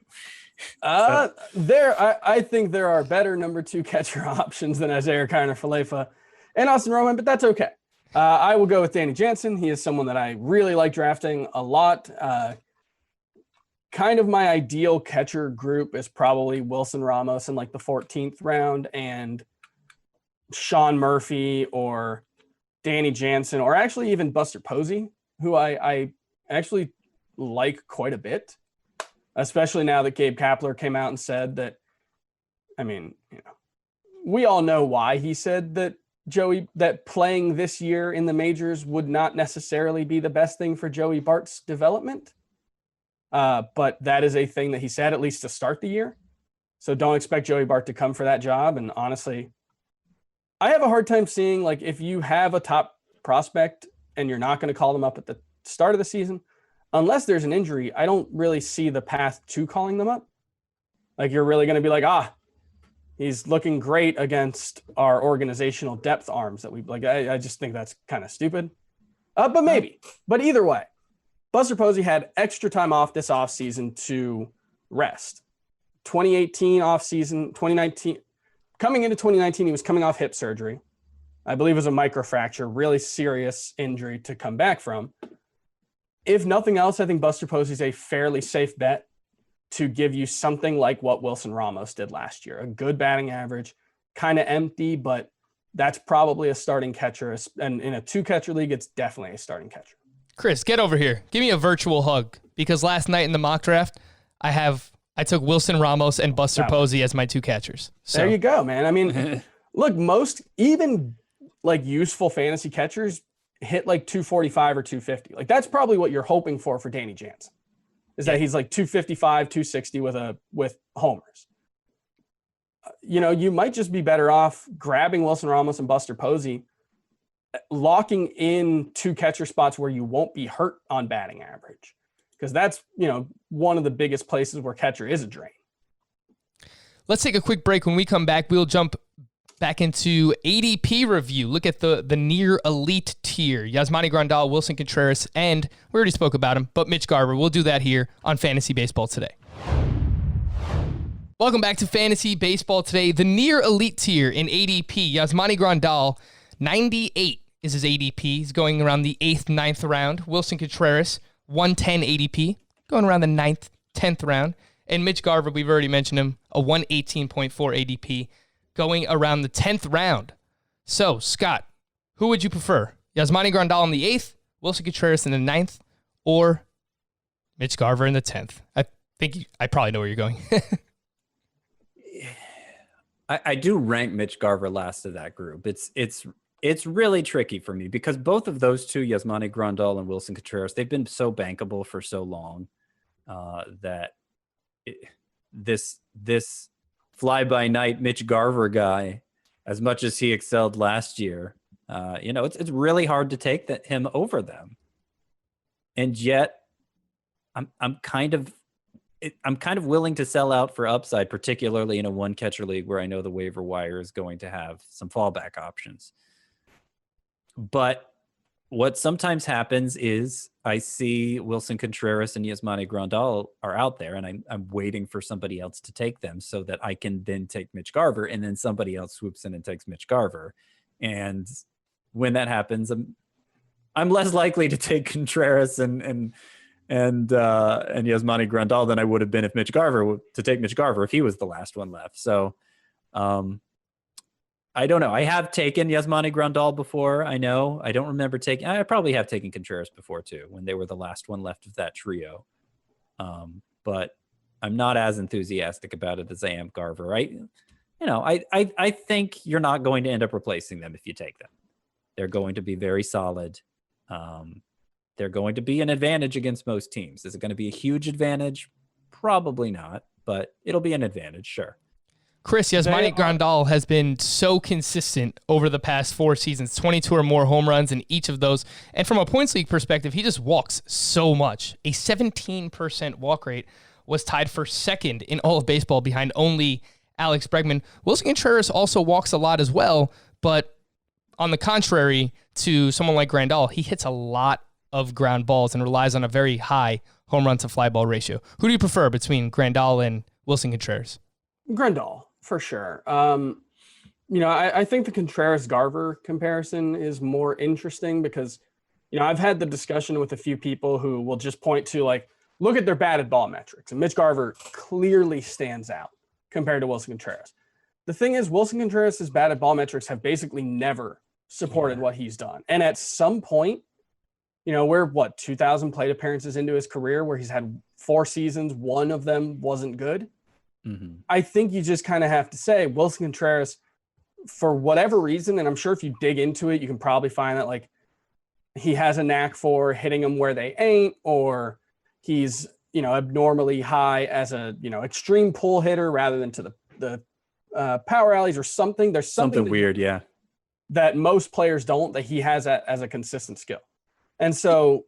I think there are better number 2 catcher options than Isaiah Kiner-Falefa and Austin Romine, but that's okay. I will go with Danny Jansen. He is someone that I really like drafting a lot. Kind of my ideal catcher group is probably Wilson Ramos in like the 14th round and Sean Murphy or Danny Jansen, or actually even Buster Posey, who I actually like quite a bit, especially now that Gabe Kapler came out and said that, I mean, we all know why he said that that playing this year in the majors would not necessarily be the best thing for Joey Bart's development. But that is a thing that he said, at least to start the year. So don't expect Joey Bart to come for that job. And honestly, I have a hard time seeing, like, if you have a top prospect and you're not going to call them up at the start of the season, unless there's an injury, I don't really see the path to calling them up. Like, you're really going to be like, he's looking great against our organizational depth arms that we like. I just think that's kind of stupid. But maybe. But either way, Buster Posey had extra time off this offseason to rest. 2018 offseason, 2019, coming into 2019, he was coming off hip surgery. I believe it was a microfracture, really serious injury to come back from. If nothing else, I think Buster Posey's a fairly safe bet to give you something like what Wilson Ramos did last year. A good batting average, kind of empty, but that's probably a starting catcher. And in a 2-catcher league, it's definitely a starting catcher. Chris, get over here. Give me a virtual hug, because last night in the mock draft, I took Wilson Ramos and Buster Posey as my 2 catchers. So. There you go, man. I mean, look, most even like useful fantasy catchers hit like 245 or 250. Like, that's probably what you're hoping for Danny Jansen, is that he's like 255, 260 with homers. You might just be better off grabbing Wilson Ramos and Buster Posey, locking in 2 catcher spots where you won't be hurt on batting average, because that's, one of the biggest places where catcher is a drain. Let's take a quick break. When we come back, we'll jump back into ADP review. Look at the near elite tier. Yasmani Grandal, Wilson Contreras, and we already spoke about him, but Mitch Garver. We'll do that here on Fantasy Baseball Today. Welcome back to Fantasy Baseball Today. The near elite tier in ADP, Yasmani Grandal, 98 is his ADP. He's going around the 8th, 9th round. Wilson Contreras, 110 ADP, going around the 9th, 10th round. And Mitch Garver, we've already mentioned him, a 118.4 ADP, going around the 10th round. So, Scott, who would you prefer? Yasmani Grandal in the 8th, Wilson Contreras in the 9th, or Mitch Garver in the 10th? I think I probably know where you're going. I do rank Mitch Garver last of that group. It's really tricky for me because both of those two, Yasmani Grandal and Wilson Contreras, they've been so bankable for so long that this fly-by-night Mitch Garver guy, as much as he excelled last year, it's really hard to take him over them. And yet, I'm kind of willing to sell out for upside, particularly in a 1-catcher league where I know the waiver wire is going to have some fallback options. But what sometimes happens is I see Wilson Contreras and Yasmani Grandal are out there, and I'm waiting for somebody else to take them so that I can then take Mitch Garver, and then somebody else swoops in and takes Mitch Garver. And when that happens, I'm less likely to take Contreras and Yasmani Grandal than I would have been if Mitch Garver if he was the last one left. So I don't know. I have taken Yasmani Grandal before. I know. I don't remember I probably have taken Contreras before too, when they were the last one left of that trio. But I'm not as enthusiastic about it as I am Garver. I think you're not going to end up replacing them if you take them. They're going to be very solid. They're going to be an advantage against most teams. Is it going to be a huge advantage? Probably not, but it'll be an advantage, sure. Chris, Yasmani Grandal has been so consistent over the past 4 seasons, 22 or more home runs in each of those. And from a points league perspective, he just walks so much. A 17% walk rate was tied for second in all of baseball behind only Alex Bregman. Wilson Contreras also walks a lot as well, but on the contrary to someone like Grandal, he hits a lot of ground balls and relies on a very high home run to fly ball ratio. Who do you prefer between Grandal and Wilson Contreras? Grandal, for sure. I think the Contreras-Garver comparison is more interesting because, I've had the discussion with a few people who will just point to, like, look at their batted ball metrics. And Mitch Garver clearly stands out compared to Wilson Contreras. The thing is, Wilson Contreras' batted ball metrics have basically never supported what he's done. And at some point, we're 2,000 plate appearances into his career where he's had 4 seasons. One of them wasn't good. Mm-hmm. I think you just kind of have to say Wilson Contreras, for whatever reason, and I'm sure if you dig into it, you can probably find that like he has a knack for hitting them where they ain't, or he's, abnormally high as a, extreme pull hitter rather than to the power alleys or something. There's something weird, yeah, that most players don't, that he has as a consistent skill. And so,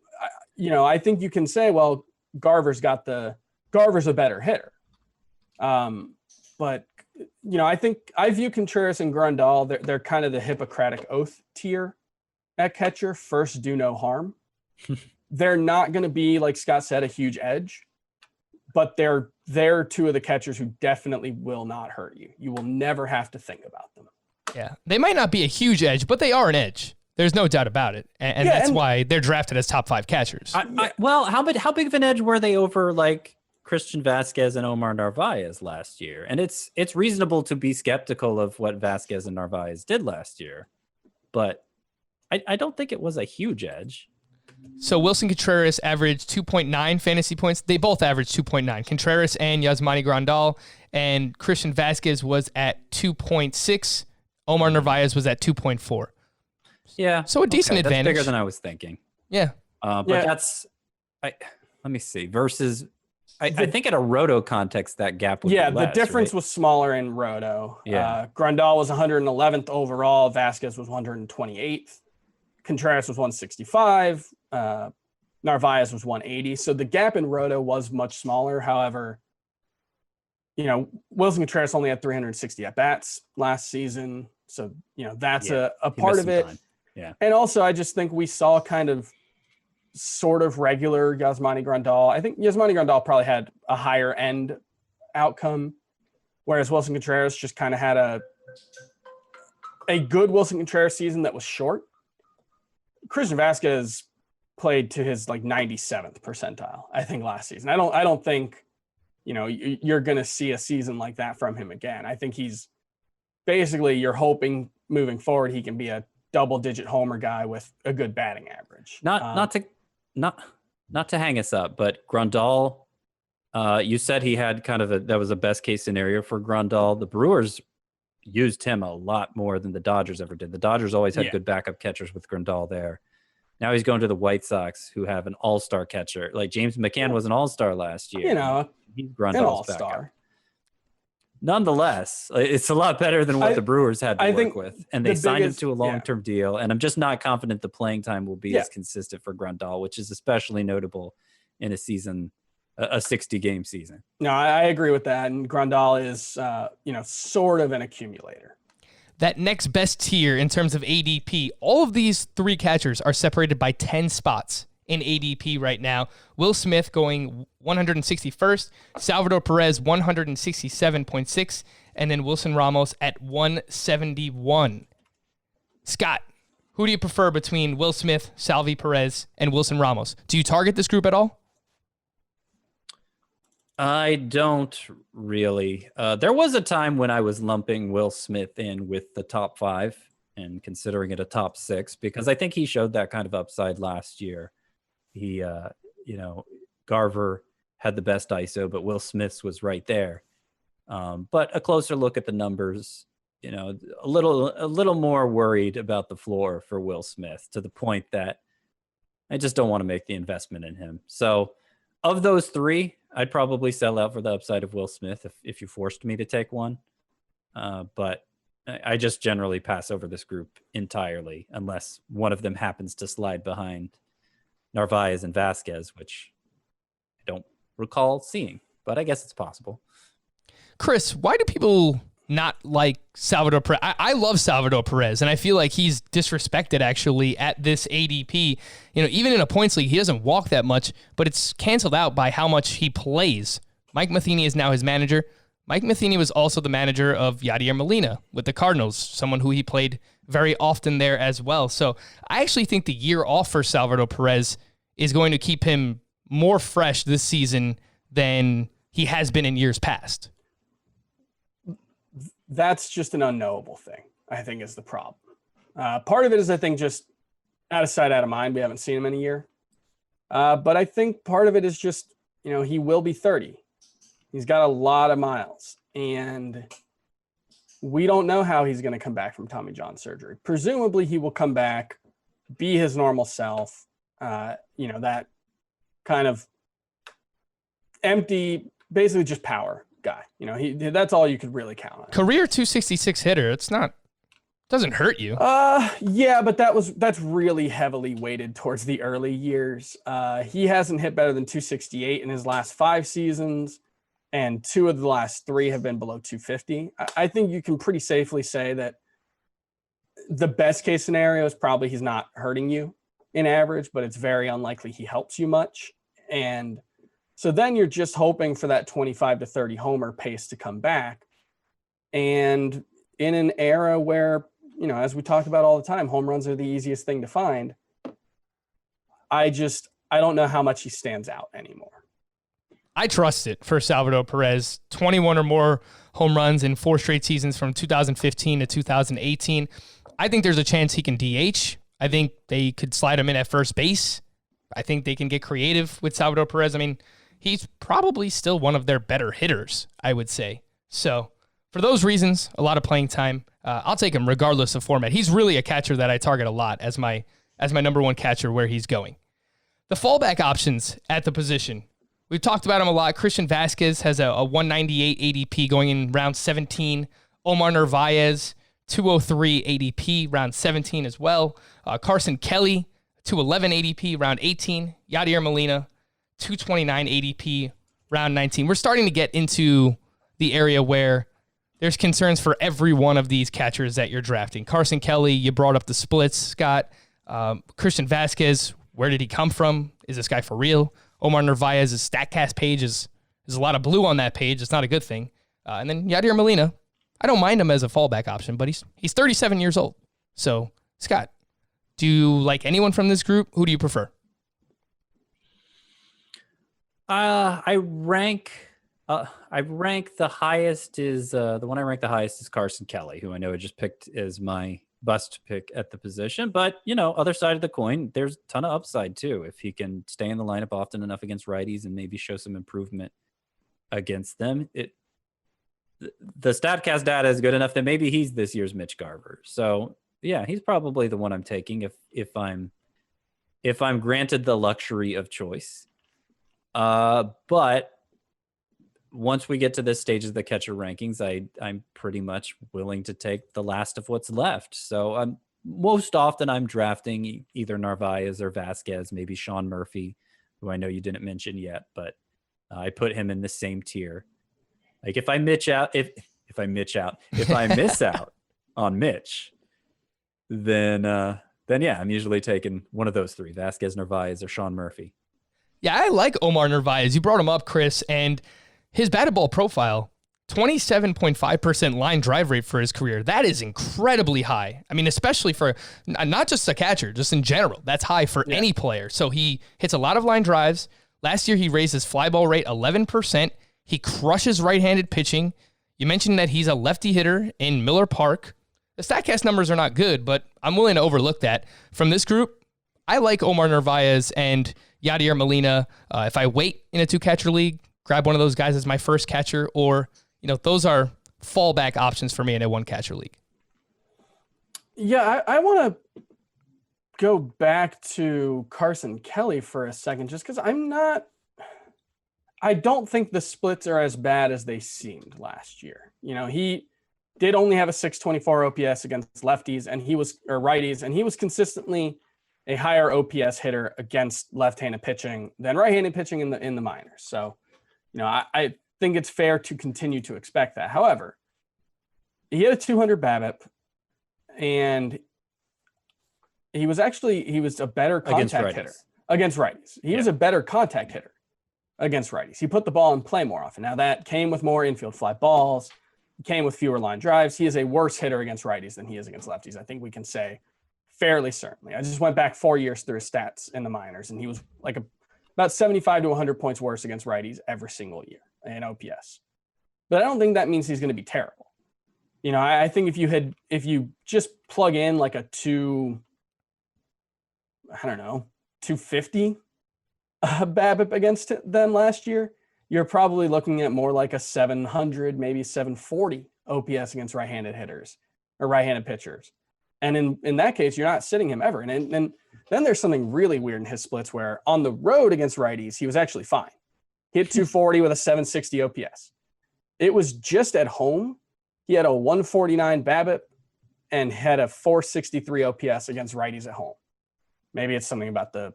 I think you can say, well, Garver's a better hitter. But, I think I view Contreras and Grandal, they're kind of the Hippocratic Oath tier at catcher. First, do no harm. They're not going to be, like Scott said, a huge edge, but they're 2 of the catchers who definitely will not hurt you. You will never have to think about them. Yeah, they might not be a huge edge, but they are an edge. There's no doubt about it, and that's why they're drafted as top 5 catchers. Well, how big of an edge were they over like Christian Vasquez and Omar Narvaez last year? And it's reasonable to be skeptical of what Vasquez and Narvaez did last year, but I don't think it was a huge edge. So Wilson Contreras averaged 2.9 fantasy points. They both averaged 2.9. Contreras and Yasmani Grandal, and Christian Vasquez was at 2.6. Omar Narvaez was at 2.4. Yeah. So a decent advantage. That's bigger than I was thinking. Yeah. But that's, let me see, versus, I think in a roto context, that gap would be less, the difference right? was smaller in roto. Yeah. Grandal was 111th overall. Vasquez was 128th. Contreras was 165. Narvaez was 180. So the gap in roto was much smaller. However, Wilson Contreras only had 360 at-bats last season. So, that's a part of it. Time. Yeah. And also, I just think we saw kind of sort of regular Yasmani Grandal. I think Yasmani Grandal probably had a higher end outcome, whereas Wilson Contreras just kind of had a good Wilson Contreras season that was short. Christian Vasquez played to his like 97th percentile, I think, last season. I don't think, you're going to see a season like that from him again. I think he's basically, you're hoping moving forward he can be a double-digit homer guy with a good batting average. Not to hang us up, but Grandal, you said he had that was a best case scenario for Grandal. The Brewers used him a lot more than the Dodgers ever did. The Dodgers always had good backup catchers with Grandal there. Now he's going to the White Sox, who have an all-star catcher. Like James McCann was an all-star last year. He's Grandal's backup. Nonetheless, it's a lot better than what the Brewers had to work with. And they signed him to a long-term deal. And I'm just not confident the playing time will be as consistent for Grandal, which is especially notable in a season, a 60-game season. No, I agree with that. And Grandal is, sort of an accumulator. That next best tier in terms of ADP, all of these 3 catchers are separated by 10 spots in ADP right now. Will Smith going 161st, Salvador Perez 167.6, and then Wilson Ramos at 171. Scott, who do you prefer between Will Smith, Salvi Perez, and Wilson Ramos? Do you target this group at all? I don't really. There was a time when I was lumping Will Smith in with the top 5 and considering it a top 6 because I think he showed that kind of upside last year. He, Garver had the best ISO, but Will Smith's was right there. But a closer look at the numbers a little more worried about the floor for Will Smith, to the point that I just don't want to make the investment in him. So of those three, I'd probably sell out for the upside of Will Smith if you forced me to take one. But I just generally pass over this group entirely unless one of them happens to slide behind Narvaez and Vasquez, which I don't recall seeing, but I guess it's possible. Chris, why do people not like Salvador Perez? I love Salvador Perez, and I feel like he's disrespected actually at this ADP. Even in a points league, he doesn't walk that much, but it's canceled out by how much he plays. Mike Matheny is now his manager. Mike Matheny was also the manager of Yadier Molina with the Cardinals, someone who he played very often there as well. So I actually think the year off for Salvador Perez is going to keep him more fresh this season than he has been in years past. That's just an unknowable thing, I think, is the problem. Part of it is, I think, just out of sight, out of mind. We haven't seen him in a year. But I think part of it is just, he will be 30. He's got a lot of miles, and we don't know how he's going to come back from Tommy John surgery. Presumably he will come back, be his normal self, that kind of empty, basically just power guy. That's all you could really count on. Career 266 hitter. Doesn't hurt you. Yeah, but that's really heavily weighted towards the early years. He hasn't hit better than 268 in his last 5 seasons, and 2 of the last 3 have been below 250. I think you can pretty safely say that the best case scenario is probably he's not hurting you in average, but it's very unlikely he helps you much. And so then you're just hoping for that 25 to 30 homer pace to come back. And in an era where, as we talk about all the time, home runs are the easiest thing to find, I don't know how much he stands out anymore. I trust it for Salvador Perez. 21 or more home runs in 4 straight seasons from 2015 to 2018. I think there's a chance he can DH. I think they could slide him in at first base. I think they can get creative with Salvador Perez. I mean, he's probably still one of their better hitters, I would say. So for those reasons, a lot of playing time. I'll take him regardless of format. He's really a catcher that I target a lot as my number one catcher where he's going. The fallback options at the position. We've talked about him a lot. Christian Vasquez has a 198 ADP going in round 17. Omar Narvaez, 203 ADP, round 17 as well. Carson Kelly, 211 ADP, round 18. Yadier Molina, 229 ADP, round 19. We're starting to get into the area where there's concerns for every one of these catchers that you're drafting. Carson Kelly, you brought up the splits, Scott. Christian Vasquez, where did he come from? Is this guy for real? Omar Narvaez's StatCast page is a lot of blue on that page. It's not a good thing. And then Yadier Molina, I don't mind him as a fallback option, but he's 37 years old. So, Scott, do you like anyone from this group? Who do you prefer? I rank the highest is the one I rank the highest is Carson Kelly, who I know I just picked as my bust pick at the position. But, other side of the coin, there's a ton of upside too. If he can stay in the lineup often enough against righties and maybe show some improvement against them, the StatCast data is good enough that maybe he's this year's Mitch Garver. So yeah, he's probably the one I'm taking if I'm granted the luxury of choice. But once we get to this stage of the catcher rankings, I'm pretty much willing to take the last of what's left. So most often I'm drafting either Narvaez or Vasquez, maybe Sean Murphy, who I know you didn't mention yet, but I put him in the same tier. Like if I miss out on Mitch, then yeah, I'm usually taking one of those 3, Vasquez, Narvaez, or Sean Murphy. Yeah, I like Omar Narvaez. You brought him up, Chris, and his batted ball profile, 27.5% line drive rate for his career. That is incredibly high. I mean, especially for not just a catcher, just in general. That's high for any player. So he hits a lot of line drives. Last year, he raised his fly ball rate 11%. He crushes right-handed pitching. You mentioned that he's a lefty hitter in Miller Park. The StatCast numbers are not good, but I'm willing to overlook that. From this group, I like Omar Narvaez and Yadier Molina. If I wait in a 2-catcher league, grab one of those guys as my first catcher, or those are fallback options for me in a one catcher league. Yeah, I want to go back to Carson Kelly for a second, just because I don't think the splits are as bad as they seemed last year. He did only have a 624 OPS against lefties or righties, and he was consistently a higher OPS hitter against left-handed pitching than right-handed pitching in the minors. So, I think it's fair to continue to expect that. However, he had a 200 BABIP, and he was a better contact hitter against righties. He was a better contact hitter against righties. He put the ball in play more often. Now that came with more infield fly balls, came with fewer line drives. He is a worse hitter against righties than he is against lefties. I think we can say fairly certainly. I just went back 4 years through his stats in the minors, and he was like about 75 to 100 points worse against righties every single year in OPS. But I don't think that means he's going to be terrible. I think if you just plug in like a 250 BABIP against them last year, you're probably looking at more like a 700, maybe 740 OPS against right-handed hitters or right-handed pitchers. And in that case, you're not sitting him ever. And then there's something really weird in his splits where on the road against righties, he was actually fine. He hit 240 with a 760 OPS. It was just at home. He had a 149 BABIP and had a 463 OPS against righties at home. Maybe it's something about the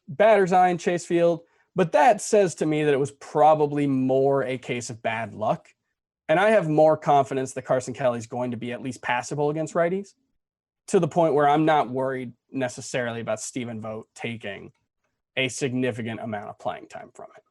batter's eye in Chase Field, but that says to me that it was probably more a case of bad luck. And I have more confidence that Carson Kelly's going to be at least passable against righties, to the point where I'm not worried necessarily about Stephen Vogt taking a significant amount of playing time from it.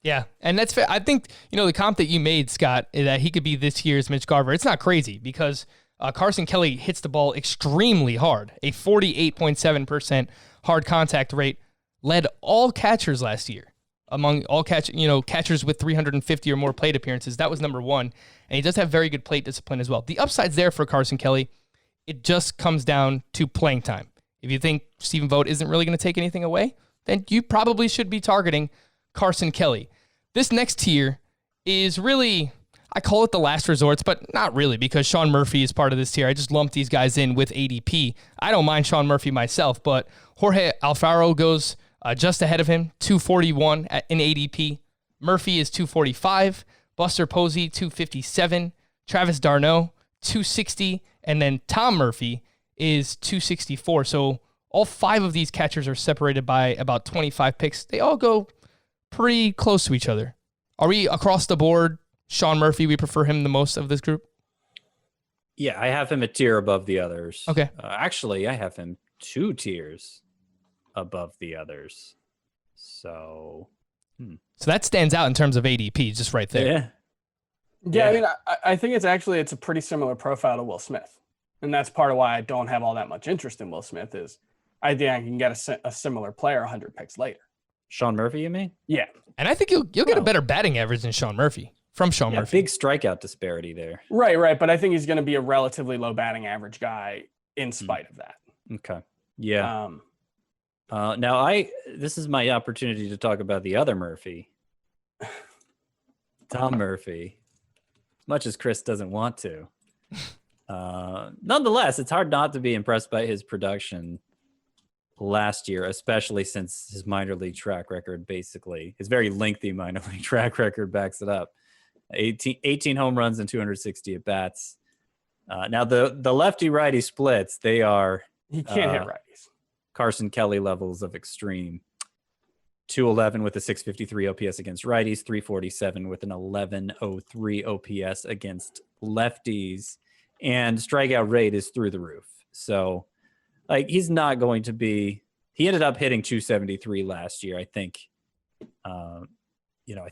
Yeah, and that's fair. I think, the comp that you made, Scott, that he could be this year's Mitch Garver, it's not crazy because Carson Kelly hits the ball extremely hard, a 48.7% hard contact rate, led all catchers last year. Among all catchers with 350 or more plate appearances, that was number one. And he does have very good plate discipline as well. The upside's there for Carson Kelly. It just comes down to playing time. If you think Stephen Vogt isn't really going to take anything away, then you probably should be targeting Carson Kelly. This next tier is really, I call it the last resorts, but not really, because Sean Murphy is part of this tier. I just lumped these guys in with ADP. I don't mind Sean Murphy myself, but Jorge Alfaro goes just ahead of him, 241 in ADP. Murphy is 245. Buster Posey, 257. Travis d'Arnaud, 260. And then Tom Murphy is 264. So all five of these catchers are separated by about 25 picks. They all go pretty close to each other. Are we across the board? Sean Murphy, we prefer him the most of this group? Yeah, I have him a tier above the others. Okay. Actually, I have him 2 tiers above the others. So that stands out in terms of ADP, just right there. Yeah. I mean, I think it's a pretty similar profile to Will Smith. And that's part of why I don't have all that much interest in Will Smith is I think I can get a similar player 100 picks later. Sean Murphy, you mean? Yeah. And I think you'll get a better batting average than Sean Murphy. From Sean Murphy. Big strikeout disparity there. Right. But I think he's going to be a relatively low batting average guy in spite of that. Okay. Yeah. Now this is my opportunity to talk about the other Murphy. Tom Murphy. Much as Chris doesn't want to. Nonetheless, it's hard not to be impressed by his production last year, especially since his minor league track record, basically his very lengthy minor league track record backs it up. 18 home runs and 260 at bats. Now the lefty righty splits, they are he can't hit righties. Carson Kelly levels of extreme. 211 with a 653 OPS against righties, 347 with an 1103 OPS against lefties, and strikeout rate is through the roof. So he's not going to be, he ended up hitting 273 last year. I think, I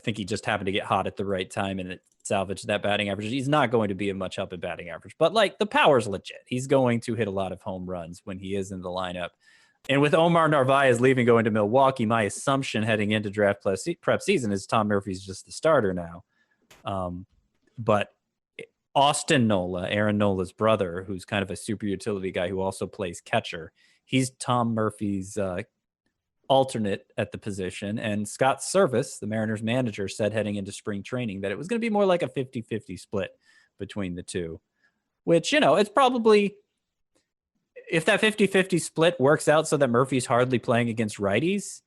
think he just happened to get hot at the right time and it salvaged that batting average. He's not going to be a much help at batting average, but the power's legit. He's going to hit a lot of home runs when he is in the lineup. And with Omar Narvaez leaving, going to Milwaukee, my assumption heading into draft prep season is Tom Murphy's just the starter now. But Austin Nola, Aaron Nola's brother, who's kind of a super utility guy who also plays catcher, he's Tom Murphy's alternate at the position. And Scott Service, the Mariners manager, said heading into spring training that it was going to be more like a 50-50 split between the two, which, it's probably, if that 50-50 split works out so that Murphy's hardly playing against righties,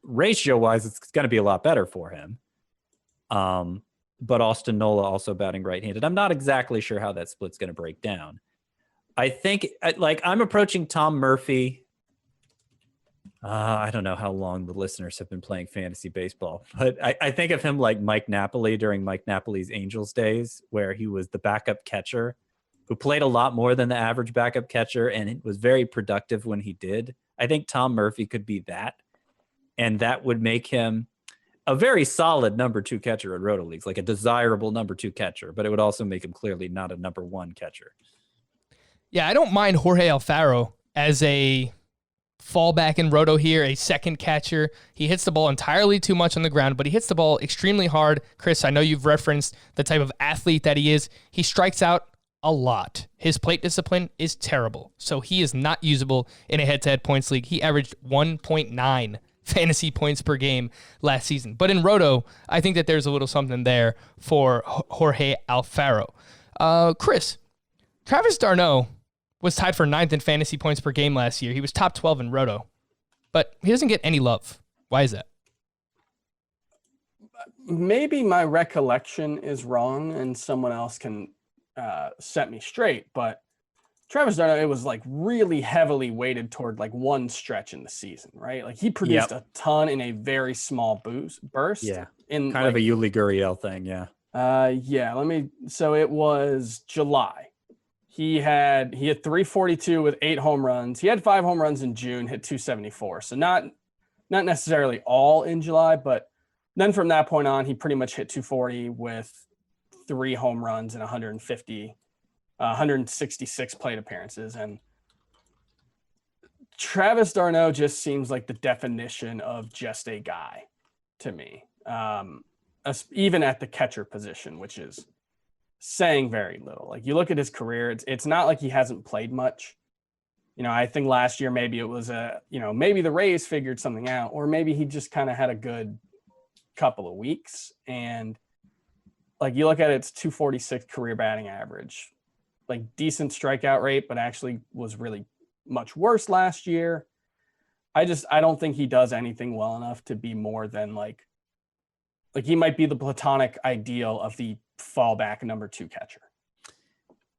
ratio-wise, it's going to be a lot better for him. But Austin Nola also batting right-handed. I'm not exactly sure how that split's going to break down. I think, I'm approaching Tom Murphy. I don't know how long the listeners have been playing fantasy baseball, but I think of him like Mike Napoli during Mike Napoli's Angels days, where he was the backup catcher who played a lot more than the average backup catcher and was very productive when he did. I think Tom Murphy could be that, and that would make him a very solid number 2 catcher in roto leagues, like a desirable number 2 catcher, but it would also make him clearly not a number 1 catcher. Yeah, I don't mind Jorge Alfaro as a fallback in roto here, a second catcher. He hits the ball entirely too much on the ground, but he hits the ball extremely hard. Chris, I know you've referenced the type of athlete that he is. He strikes out a lot. His plate discipline is terrible, so he is not usable in a head-to-head points league. He averaged 1.9 fantasy points per game last season. But in roto, I think that there's a little something there for Jorge Alfaro. Chris, Travis d'Arnaud was tied for 9th in fantasy points per game last year. He was top 12 in roto, but he doesn't get any love. Why is that? Maybe my recollection is wrong and someone else can set me straight, but Travis d'Arnaud, it was like really heavily weighted toward like one stretch in the season, right? Like he produced a ton in a very small burst. Yeah. In kind of a Yuli Gurriel thing. Yeah. So it was July. He had 342 with 8 home runs. He had 5 home runs in June, hit 274. So not necessarily all in July, but then from that point on, he pretty much hit 240 with 3 home runs and 166 plate appearances. And Travis d'Arnaud just seems like the definition of just a guy to me, even at the catcher position, which is saying very little. Like you look at his career, it's not like he hasn't played much. I think last year maybe it was maybe the Rays figured something out, or maybe he just kind of had a good couple of weeks. And like you look at it's 246 career batting average, like decent strikeout rate, but actually was really much worse last year. I don't think he does anything well enough to be more than like he might be the platonic ideal of the fallback number 2 catcher.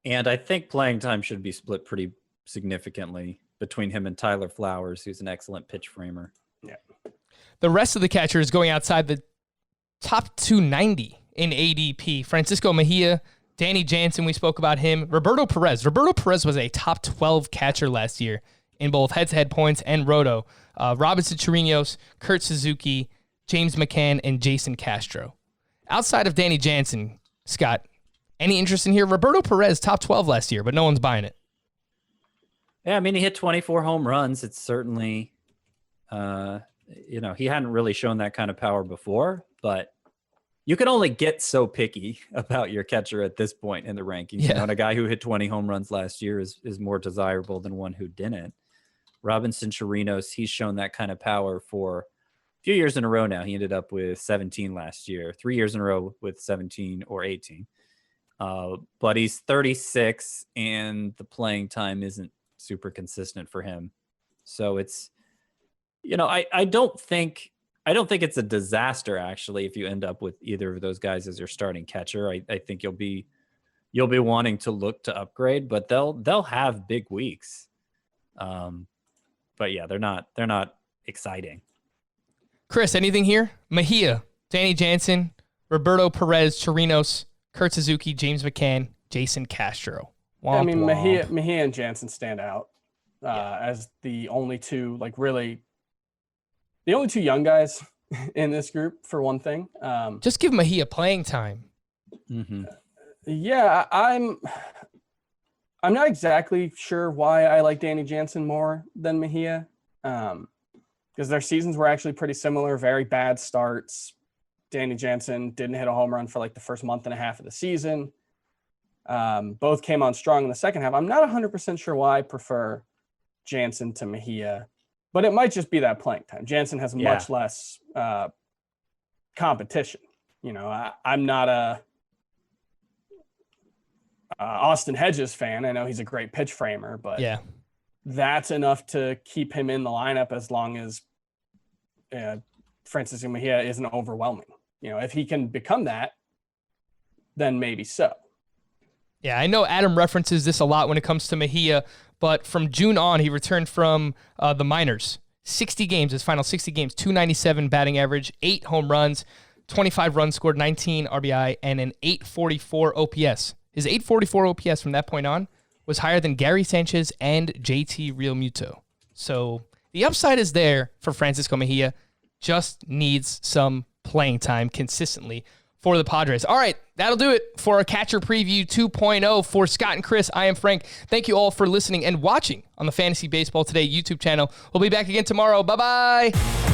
And I think playing time should be split pretty significantly between him and Tyler Flowers, who's an excellent pitch framer. Yeah. The rest of the catchers going outside the top 290 in ADP. Francisco Mejia, Danny Jansen, we spoke about him. Roberto Perez. Roberto Perez was a top 12 catcher last year in both head-to-head points and roto. Robinson Chirinos, Kurt Suzuki, James McCann, and Jason Castro. Outside of Danny Jansen, Scott, any interest in here? Roberto Perez, top 12 last year, but no one's buying it. Yeah, I mean, he hit 24 home runs. It's certainly, he hadn't really shown that kind of power before, but you can only get so picky about your catcher at this point in the rankings. Yeah. And a guy who hit 20 home runs last year is more desirable than one who didn't. Robinson Chirinos, he's shown that kind of power for a few years in a row now. He ended up with 17 last year, 3 years in a row with 17 or 18. But he's 36 and the playing time isn't super consistent for him. So it's, I don't think it's a disaster actually if you end up with either of those guys as your starting catcher. I think you'll be wanting to look to upgrade, but they'll have big weeks. But yeah, they're not exciting. Chris, anything here? Mejia, Danny Jansen, Roberto Perez, Chirinos, Kurt Suzuki, James McCann, Jason Castro. Womp, womp. Mejia and Jansen stand out as the only two, the only two young guys in this group, for one thing. Just give Mejia playing time. Mm-hmm. Yeah, I'm not exactly sure why I like Danny Jansen more than Mejia, because their seasons were actually pretty similar, very bad starts. Danny Jansen didn't hit a home run for the first month and a half of the season. Both came on strong in the second half. I'm not 100% sure why I prefer Jansen to Mejia. but it might just be that playing time. Jansen has much less competition. You know, I'm not a Austin Hedges fan. I know he's a great pitch framer, but yeah, that's enough to keep him in the lineup as long as Francisco Mejia isn't overwhelming. You know, if he can become that, then maybe so. Yeah, I know Adam references this a lot when it comes to Mejia, but from June on, he returned from the minors. 60 games, his final 60 games, 297 batting average, 8 home runs, 25 runs scored, 19 RBI, and an 844 OPS. His 844 OPS from that point on was higher than Gary Sanchez and JT Realmuto. So the upside is there for Francisco Mejia, just needs some playing time consistently for the Padres. All right, that'll do it for our Catcher Preview 2.0. For Scott and Chris, I am Frank. Thank you all for listening and watching on the Fantasy Baseball Today YouTube channel. We'll be back again tomorrow. Bye-bye.